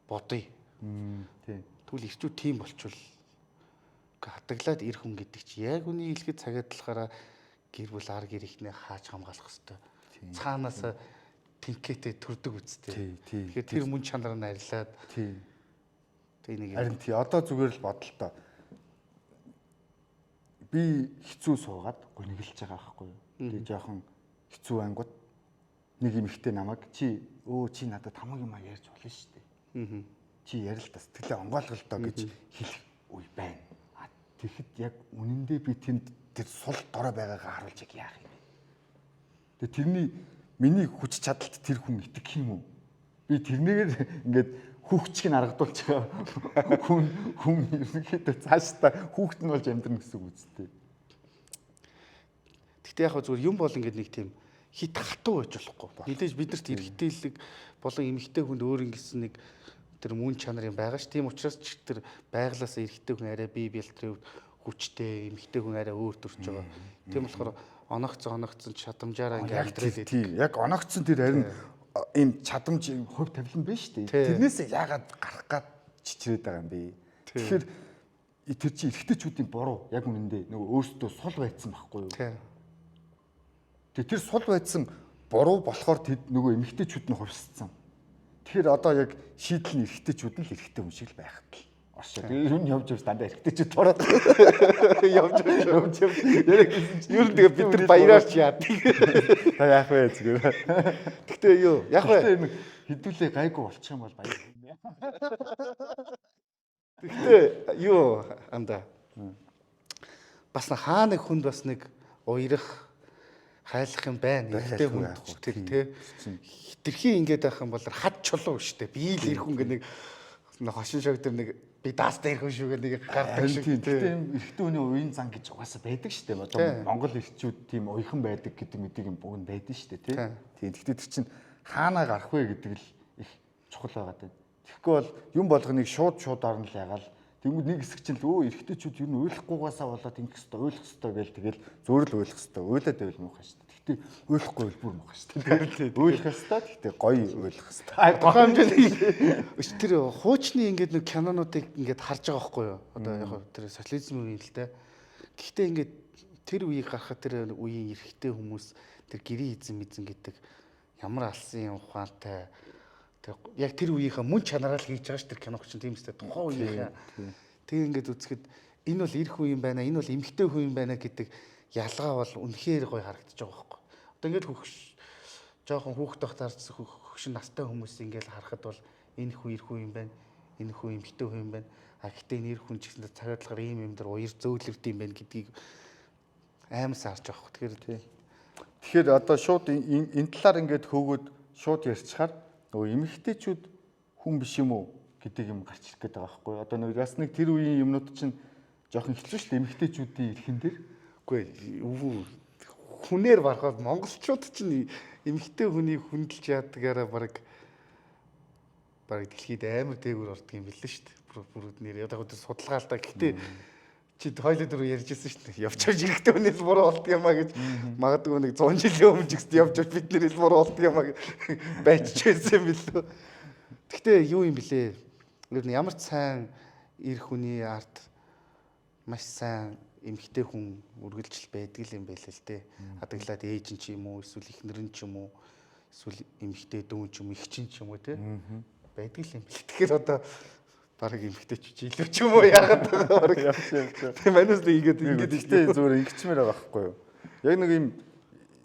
бодъё. Тийм. Тэгвэл ирчүүд тийм болчвол хатаглаад ирэх хүн гэдэг чи яг үний хэлэхэд цагаад талахаараа гэр бүл ар гэр ихнээ хааж хамгаалах хэвээр. Цаанаас тинкетэ төрдөг үсттэй. Тэгэхээр тэр мөн чанараа арилаад тийм. тэг нэг Харин тий одоо зүгээр л бодлоо. Би хэцүү суугаад гүнэглэж байгаа байхгүй юу. Тэгээ жоохон хэцүү ангууд нэг эмэгтэй намайг чи надад хамаг юм ярьж болно шүү дээ. Чи ярил та сэтгэлээ онгойлгол доо гэж хэлэх үе байна. Тэгэхэд яг үнэндээ би тэр сул дорой байгаагаа харуулж яах юм бэ? Тэгээ миний хүч чадалт тэр хүн итгэх юм уу? Би тэрнийгээр ингээд хүүхчийг аргадуулж байгаа хүн ерөнхийдөө цаашдаа хүүхэд нь болж амьдрна гэсэн үг үстэй. Гэхдээ яг зүгээр юм бол ингээд нэг тийм хит хатуу байж болохгүй. Мэдээж бидэрт эрэгтэйлэг болон эмэгтэй хүнд өөр ингэсэн нэг тэр мөн чанар юм байгаа ш. Тийм учраас ч тэр байглаасаа эрэгтэй хүн арай бие бэлтрээ хүчтэй, эмэгтэй хүн арай өөр төрж байгаа. Тийм болохоор оногцсон чадамжаараа ингээд амьдрал. Тийм. Яг оногцсон тэр харин ийм чадамж хувь тавилан биш шүү дээ. Тэрнээс яагаад гарах гад чичрээд байгаа юм бэ? Тэгэхээр тэр чи эрэгтэйчүүдийн буруу яг үнэндээ нөгөө өөрсдөө сул байцсан байхгүй юу? Тэр сул байцсан буруу болохоор тэд нөгөө эмэгтэйчүүд нь хувьсцсан. Тэгэхээр одоо яг шийдэл нь эрэгтэйчүүд нь л эрэгтэй хүн шиг л байх тал. Оршоо. Тэгээ юу нь явж дандаа эрэгтэйчүүд бороод явж. Яг ер нь тэгээ бид нар баяраарч яад. Та яах вэ зүгээр. Гэхдээ юу яах вэ? Хэдүүлээ гайгүй болчих юм бол баяр. Гэхдээ юу анда. Бас хаа нэг хүнд бас нэг уярах хайлах юм байна. Эрэгтэй хүн тэр тий. Хитрхи ингээд байх юм бол хад чулуу шүү дээ. Би л ирэх хүн нэг хошин шог дээр нэг би даастаа ирэх шүү гэдэг нэг гардаг шиг. Гэхдээ эрэгтэй хүний уян зан гэж угаасаа байдаг шүү дээ. Одоо Монгол эрчүүд тийм уяхан байдаг гэдэг мэдээ юм бүгд байдаг шүү дээ тий. Тийм. Гэхдээ тэр чинь хаанаа гарах вэ гэдэг л их чухал байгаа даа. Тэгэхгүй бол юм болгоныг шууд орно л ягаал. Тэгмүүд нэг хэсэг чинь л эрэгтэйчүүд ер нь уйлахгүйгаасаа болоод ингэх хэвээр уйлах хэвээр гээл тэгэл зөөр л уйлах хэвээр уйлаад байвал муухай шүү дээ. Гэхдээ уйлахгүй бол бүр муухай шүү дээ. Уйлах хэвээр гэхдээ гоё уйлах хэвээр. Тухайн хэмжээний тэр хуучны ингээд нэг кинонуудыг ингээд харж байгаа байхгүй юу? Одоо яг тэр социализм үеийн л дээ. Гэхдээ ингээд тэр үеийг гарахад тэр үеийн эрэгтэй хүмүүс тэр гэрийн эзэн гэдэг ямар алсын ухаантай яг тэр үеийнхээ мөн чанараа л хийж байгаа ш тэр киног чинь тийм үстэй тухайн үеийнхээ тэг ингээд үзэхэд энэ бол эр хүн юм байна энэ бол эмэгтэй хүн юм байна гэдэг ялгаа бол үнэхээр гоё харагдаж байгаа байхгүй. Одоо ингээд жоохон хүүхэд тахтаарч хөгшин настай хүмүүс ингээд харахад бол энэ хүн эр хүн юм байна энэ хүн эмэгтэй хүн юм байна а гэтээ нэр хүн ч гэсэн цагаатлахаар ийм юм дээр уяр зөөлөвт юм байна гэдгийг аймаас харж байгаа хэрэг. Тэгэхээр одоо шууд энэ талаар ингээд хөөгөөд шууд ярьчихаар нөгөө эмэгтэйчүүд хүн биш юм уу гэдэг юм гарч ирэх гээд байгаа байхгүй. Одоо нэг бас нэг тэр үеийн юмнууд чинь жоохон хэцүү шүү дээ эмэгтэйчүүдийн эрхэн дээр. Үгүй хүнээр барахад монголчууд чинь эмэгтэй хүнийг хүндэлж яадгаараа баг дэлхийд амар дээгүүр ордог юм билээ шүү дээ. Бүрүүд нэр яг тэр судалгаалтаа. Гэхдээ чи хоёул дөрөв ярьжсэн шүү дээ. Явчаач эрэгтэй хүнээс буруу болт юмаа гэж магадгүй нэг 100 жилийн өмнө ч гэсэн явчаач бид нэрээс буруу болт юмаа гэж байчж байсан юм билүү. Гэхдээ юу юм блэ? Ер нь ямар сайн эр хүний арт маш сайн эмэгтэй хүн үргэлжил байдаг юм байлээ л дээ. Хадгалаад ээж нь ч юм уу, эсвэл эхнэр нь ч юм уу, эсвэл эмэгтэй дүү ч юм, эх чинь ч юм уу те байдаг юм бэл. Тэгэхээр одоо бараг эмэгтэй ч илүү ч юм уу яагаад бараг явчих. Тэг манайс нэг ингээд ихтэй зүгээр ингэчмээр байгаа байхгүй юу? Яг нэг юм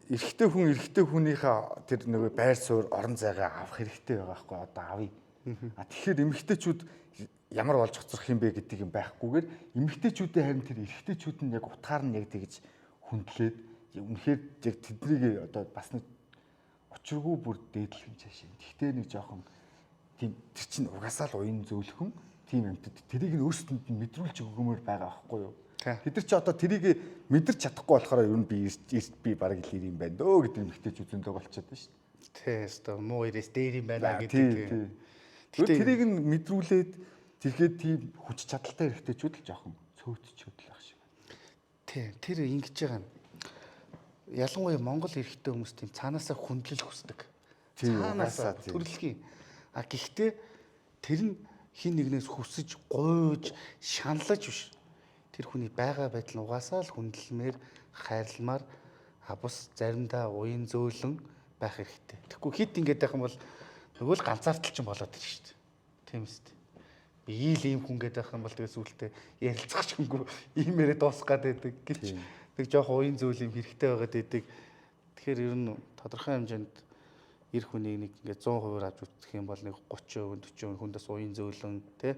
эрэгтэй хүнийхээ тэр нэг байр суурь орон зайгаа авах хэрэгтэй байгаа байхгүй одоо авъя. Тэгэхээр эмэгтэйчүүд ямар болж хоцрох юм бэ гэдэг юм байхгүйгээр эмэгтэйчүүдийн харин тэр эрэгтэйчүүд нь яг утгаар нь яг тэгж хүндлээд үнэхээр яг тэднийг одоо бас нэг учиргүй бүр дээдлэх юм цаашаа. Гэхдээ нэг жоохон тийм тэр чинь угаасаа л уян зөөлхөн тийм амьтад тэрийг нь өөрсдөнд нь мэдрүүлж өгөөмөр байгаа байхгүй юу? Тэд нар чи одоо тэрийг мэдэрч чадахгүй болохоор ер нь би бараг л ир юм байна дөө гэдэг эмэгтэйчүүд зөндөө болчиход байна шүү дээ. Тэ муу ирээс дээр юм байна гэдэг. Гэхдээ тэрийг нь мэдрүүлээд тэгэхэд тийм хүч чадалтай эрэгтэйчүүд л жоохон цөөтчүүд л байх шиг байна. Тэ тэр ингэж байгаа юм. ялангуяа Монгол эрэгтэй хүмүүс тийм цаанаасаа хүндлэл хүсдэг. Тийм, Цаанаасаа угаасаа тийм. төрөлхийн. Гэхдээ тэр нь хин нэгнээс хүсэж, гуйж, шаналж биш. Тэр хүний байгаа байдал нь угаасаа л хүндлэмээр, хайрламар бус заримдаа уян зөөлөн байх хэрэгтэй. Тэгэхгүй хит ингэж байх юм бол нөгөө л ганцаардал ч болоод ирж шүү дээ. Тийм үстэй. Би ийм хүн гэдэг байх юм бол тэгээс үлдээ ярилцах ч хөнгөө иймээрээ дуусах гад байдаг гэж нэг жоох уян зөөл юм хэрэгтэй байгаад байдаг. Тэгэхээр ер нь тодорхой хэмжээнд эр хүнийг нэг ингээд 100% авч үзэх юм бол нэг 30%, 40% хүндээс уян зөөлөн тий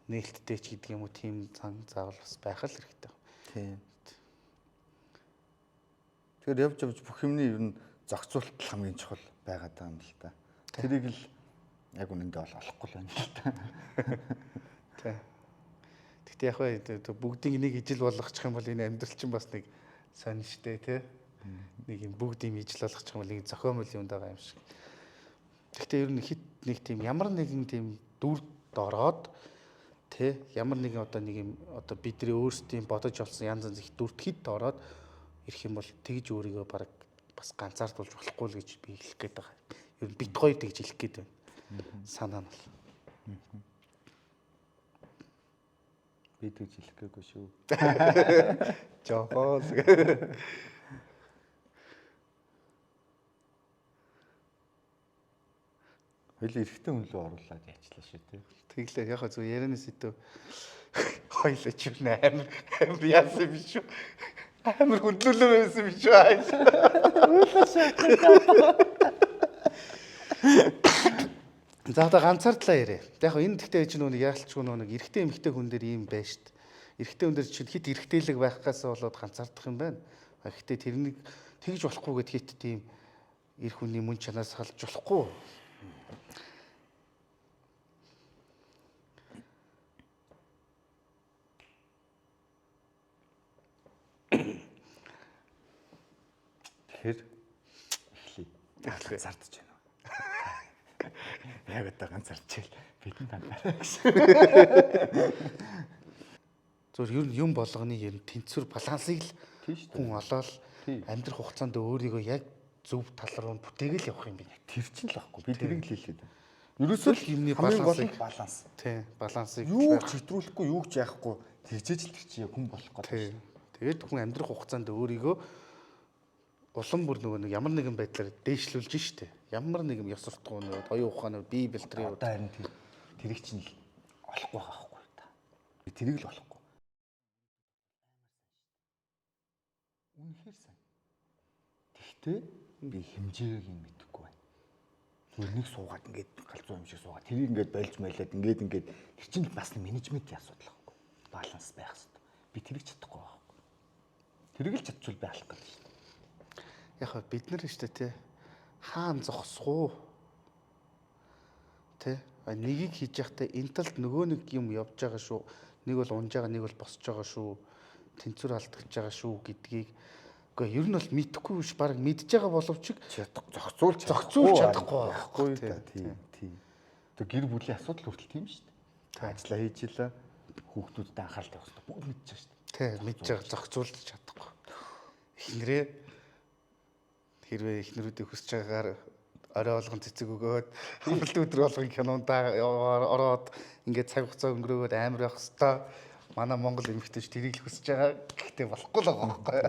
нээлттэй ч гэдэг юм уу тийм цан заавал бас байх л хэрэгтэй. Тийм. Тэгэхээр явж бүх юмний ер нь зохицуулалт хамгийн чухал байгаад байгаа юм л та. Тэрийг л яг үнэндээ олохгүй л байна л та. Тий. Гэхдээ яг бай бүгдийг нэг ижил болгочих юм бол энэ амьдрал чинь бас нэг сонь штэ тий. Нэг юм бүгдийг ижил болгочих юм бол нэг зохиомл юм байгаа юм шиг. Гэхдээ ер нь хит нэг тийм ямар нэгэн тийм дүрд ороод тий ямар нэгэн одоо нэг юм одоо бидний өөрсдийн бодож олсон янз янз их дүрд хит ороод ирэх юм бол тэгж өөрийгөө баг бас ганцаардуулж болохгүй л гэж би хэлэх гээд байгаа. Ер нь бит хоёр тэгж хэлэх гээд байна. Санаа нь бол. Би тэгж хэлэх гээгүй шүү. Жохоос. Хоёул эрэгтэй хүн лөө оруулаад яачлаа шүү дээ. Тэглээ яг зөв ярианы сэдв хоёлоо ч юм амар яасан биш үү? Амар хүндлүүлэн байсан биш үү? За одоо ганцаардлаа яриа. Яг энэ гэхдээ чинь нэг яалтчгүй нэг эрэгтэй эмэгтэй хүн дээр ийм байна шүү дээ. Эрэгтэй хүн дээр чинь хит эрэгтэйлэг байхгаас болоод ганцаардах юм байна. Гэхдээ тэрнийг тэгж болохгүй гэд хит тийм эр хүний мөн чанаас салж болохгүй. Тэгэхээр эхлэе. Ганцаардж байна. Яг одоо ганцаарч ийл. Бидний ганцаараа гэсэн. Зөв ер нь юм болгоны ер нь тэнцвэр балансыг л хүн олоод амьдрах хугацаанд өөрийгөө яг зөв тал руу бүтээгэл явах юм байна. Тэр чинь л байхгүй. Би тэрийг л хэлээд байна. Ерөөсөө л юмны баланс. Тий, балансыг Юу ч хэтрүүлэхгүй, юу ч яахгүй. Тэгжээж л тэр чинь хүн болох гэдэг. Тэгээд хүн амьдрах хугацаанд өөрийгөө улам бүр нөгөө нэг ямар нэгэн байдлаар дээшлүүлж штэ. Ямар нэгэн ёс суртахуунууд, оюун ухаанууд, бие бэлтрийн одоо харин тэрийг чинь л олохгүй байгаа байхгүй та. Би тэрийг л олохгүй. Үнэхээр сайн. Тэгтээ би хэмжээг нь мэдэхгүй байна. Зүгээр нэг суугаад ингээд галзуу юм шиг суугаад тэрийг ингээд болж майлаад ингээд тэр чинь бас менежментийн асуудал байхгүй. Баланс байх хэрэгтэй. Би тэрийг чадахгүй байхгүй. Тэрийг л чадчихвал байх гэдэг шүү дээ. Яг бид нар штэ тий хаан зогсох уу тий нэгийг хийж явахдаа энэ талд нөгөө нэг юм явж байгаа шүү, нэг бол унж байгаа, нэг бол босч байгаа шүү, тэнцвэр алдчихж байгаа шүү гэдгийг үгүй ер нь бол мэдэхгүй биш, баг мэдж байгаа боловч зохицуулж чадахгүй байхгүй та тийм. Тэг гэр бүлийн асуудал хүртэл тийм шүү дээ. Ажиллаа хийж илаа, хүүхдүүдэд анхаарал тавих хэрэгтэй. Бүгд мэдж байгаа шүү дээ. Тий мэдж байгаа зохицуулж чадахгүй. Эхнэрээ хэрвээ эхнэрүүдийг хүсэж байгаагаар орой болгон цэцэг өгөөд хөлт өдөр болгон кинондаа ороод ингээд цаг хугацаа өнгөрөөгөөд амар байх хэвээр манай Монгол эмэгтэйч тэрийг л хүсэж байгаа. Гэхдээ болохгүй л байгаа байхгүй.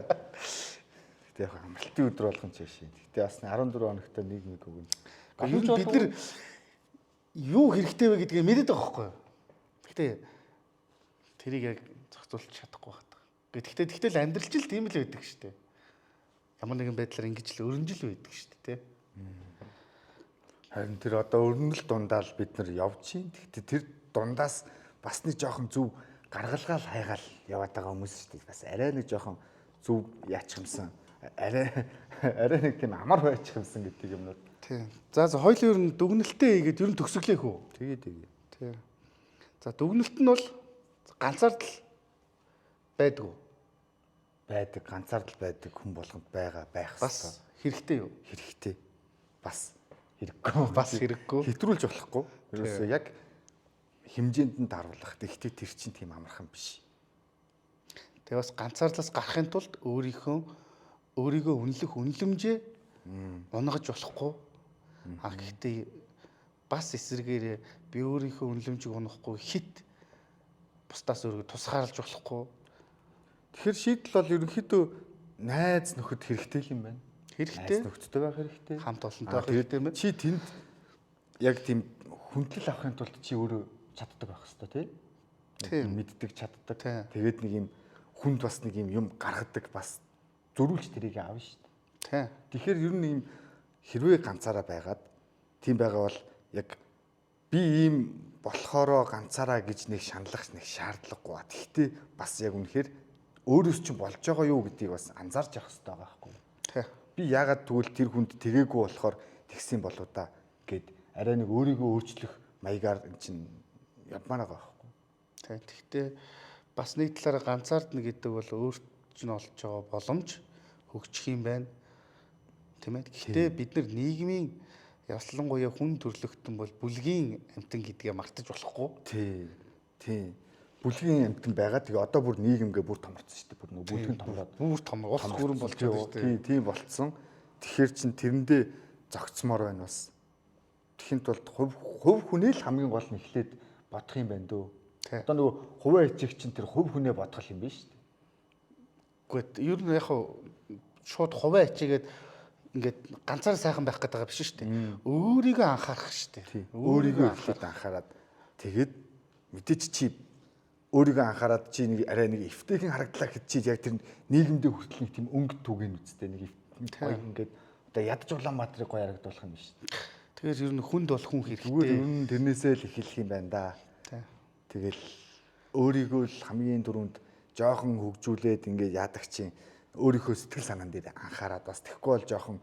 Гэтэ яг амралтын өдөр болгон ч шээ. Гэтэ бас 14 хоногтой нэг өгнө. Бид нар юу хэрэгтэй вэ гэдгийг мэдээд байгаа байхгүй. Гэтэ тэрийг яг зохицуулж чадахгүй байна. Гэхдээ л амьдрал жил тийм л байдаг шүү дээ. Ямар нэгэн байдлаар ингэж л өрнжил байдаг шүү дээ, тий. Харин тэр одоо өрнөл дундаа л бид нар явж чинь. Гэхдээ тэр дундаас бас нэг жоохон зөв гаргалгаал хайгаал яваад байгаа хүмүүс шүү дээ. Бас арай нэг жоохон зөв яачихсан. Арай нэг тийм амар байчихсан гэдэг юмнууд. Тий. За хоёул ер нь дүгнэлтээ хийгээд ер нь төгсөглөөх үү? Тэгээ. Тий. За дүгнэлт нь бол ганцаардл байдаг уу? Байдаг, ганцаардл байдаг хүн болгонд байх хэрэгтэй. Бас хэрэгтэй юу? Хэрэгтэй. Бас хэрэггүй. Бас хэрэггүй. Хэтрүүлж болохгүй. Ерөөсөө яг хэмжээнд нь даруулах. Гэхдээ тэр чинь тийм амархан биш. Тэгээ бас ганцаардлаас гарахын тулд өөрийнхөө өөрийгөө үнэлэх үнэлэмжээ унгаж болохгүй. Гэхдээ бас эсрэгээр би өөрийнхөө үнэлэмжийг унахгүй хит бусдаас өөрийгөө тусгаарлаж болохгүй. Тэгэхээр шийдэл бол ерөнхийдөө найз нөхөд хэрэгтэй юм байна. Хэрэгтэй. Найз нөхдөд байх хэрэгтэй. Хамт олонтой байх хэрэгтэй юм. Чи тэнд яг тийм хүндлэл авахын тулд чи өөрөө чаддаг байх хэрэгтэй тийм. Мэддэг чаддаг. Тэгээд нэг юм хүнд бас нэг юм гаргадаг бас зөрүүлж тэрийг авна шүү дээ. Тэгэхээр ер нь юм хэрвээ ганцаараа байгаад тийм байгаа бол яг би ийм болохоороо ганцаараа гэж нэг шаналгах нэг шаардлагагүй. Тэгэхдээ бас яг үнэхээр өөрөөс чинь болж байгаа юу гэдгийг бас анзаарч явах хэрэгтэй байгаа байхгүй. Би яагаад тэгвэл тэр хүнд тэгээгүй болохоор тэгсэн болоо да гэд арай нэг өөрийгөө өөрчлөх маягаар чинь явмаар байгаа байхгүй. Тэгэхдээ бас нэг талаараа ганцаардна гэдэг бол өөрт нь олж байгаа боломж хөгжих юм байна. Тийм ээ. Гэхдээ бид нар нийгмийн яслангуяа хүн төрлөختөн бол бүлгийн амьтан гэдгээ мартаж болохгүй. Тийм. Бүлгийн амьтан байгаа. Тэгээ одоо бүр нийгэмгээ бүр томорцсон шүү дээ. Бүр нөгөө бүлгэн томроод бүр том улс бүрэн болж байгаа шүү дээ. Тийм болцсон. Тэгэхээр чин тэрэндээ зогцмоор байна бас. Тэхин тулд хувь хүнээ л хамгийн гол нь эхлээд бодох юм байна дөө. Одоо нөгөө хуваа ичиг чин тэр хувь хүнээ бодох юм биш үү? Гэхдээ ер нь яг шууд хуваа ичигээд ингээд ганцаараа сайхан байх гэдэг биш шүү дээ. Өөрийгөө анхаарах шүү дээ. Өөрийгөө эхлээд анхаарад тэгээд мэдээч чи өөрийгөө анхаарад чи нэг арай нэг эвтэйхэн харагдлаа гэхэд чи яг тэр нийгэмдээ хүртэл нэг тийм өнгө түгэн үсттэй нэг ингээд одоо ядж Улаанбаатарыг гоё харагдуулах юм биш. Тэгэхээр ер нь хүнд бол хүн хэрэгтэй. Зүгээр ер нь тэрнээсээ л эхэлэх юм байна да. Тэгэл өөрийгөө л хамгийн түрүүнд жоохон хөгжүүлээд ингээд яадаг чинь өөрийнхөө сэтгэл санаан дээр анхаарад бас тэгэхгүй бол жоохон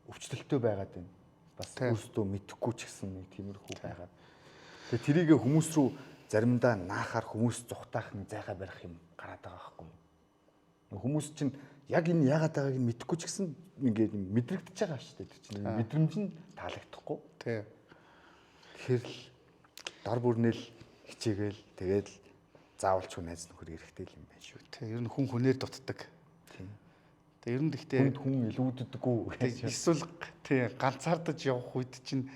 өвчлөлтөө байгаад байна. Бас өөртөө мэдэхгүй ч гэсэн нэг тиймэрхүү байгаад. Тэгээ тэрийг хүмүүс рүү заримдаа наахаар хүмүүс зүхтаах нэг зайгаа барих юм гараад байгаа байхгүй. Хүмүүс чинь яг энэ яагаад байгааг нь мэдэхгүй ч гэсэн ингээд мэдрэгдэж байгаа шүү дээ. Тэр чинь мэдрэмж нь таалагдахгүй. Тэгэхээр л дор бүрнээл хичээгээл тэгээд заавалч хүн найз нөхөр хэрэгтэй юм байна шүү. Ер нь хүн хүнээр дутдаг. Тэгээ ер нь гэхдээ хүн илүүддэггүй. Эсвэл ганцаардаж явах үед чинь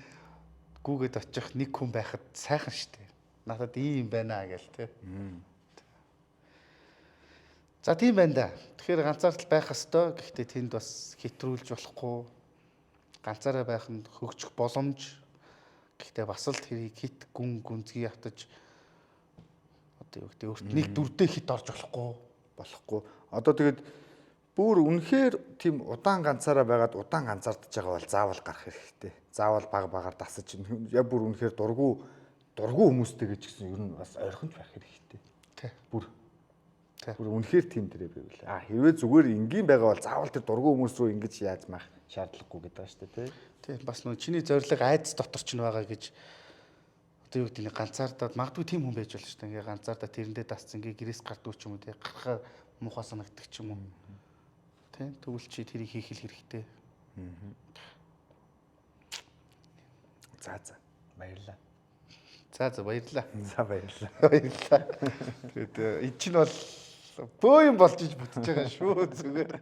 гүүгээд очих нэг хүн байхад сайхан шүү дээ. Надад ийм байна гэл тий. За тийм байна да. Тэгэхээр ганцаардал байх ёстой. Гэхдээ тэнд бас хэтрүүлж болохгүй. Ганцаараа байх нь хөгжих боломж. Гэхдээ бас л тэрийг хит гүнзгий хатаж одоо юу гэдэг өөрт нэг дүрдээ хит орж болохгүй. Одоо тэгээд бүр үнэхээр тийм удаан ганцаараа байгаад удаан ганцаардж байгаа бол заавал гарах хэрэгтэй. Заавал багаар дасаж яг бүр үнэхээр дургу хүмүүстэйгээ ч гэсэн ер нь бас ойрхонч байх хэрэгтэй. Бүр үнэхээр тийм дээрээ байвал. Хэрвээ зүгээр энгийн байгаа бол заавал тэр дургу хүмүүс рүү ингэж яаж маах шаардлагагүй гэдэг байна шүү дээ. Тийм бас нөө чиний зорилго айдас дотор ч нь байгаа гэж одоо юу гэдэг нь ганцаардаад магадгүй тийм хүн байж болно шүү дээ. Ингээ ганцаардаа тэрэндээ дасц ингээ гэрээс гардгүй ч юм уу тий. Гарахаар муухай санагддаг ч юм уу. Тийм тэгвэл чи тэрийг хийх хэрэгтэй. За баярлалаа. Тэгээд энэ чинь бол бөө юм болж иж бүтэж байгаа шүү зүгээр.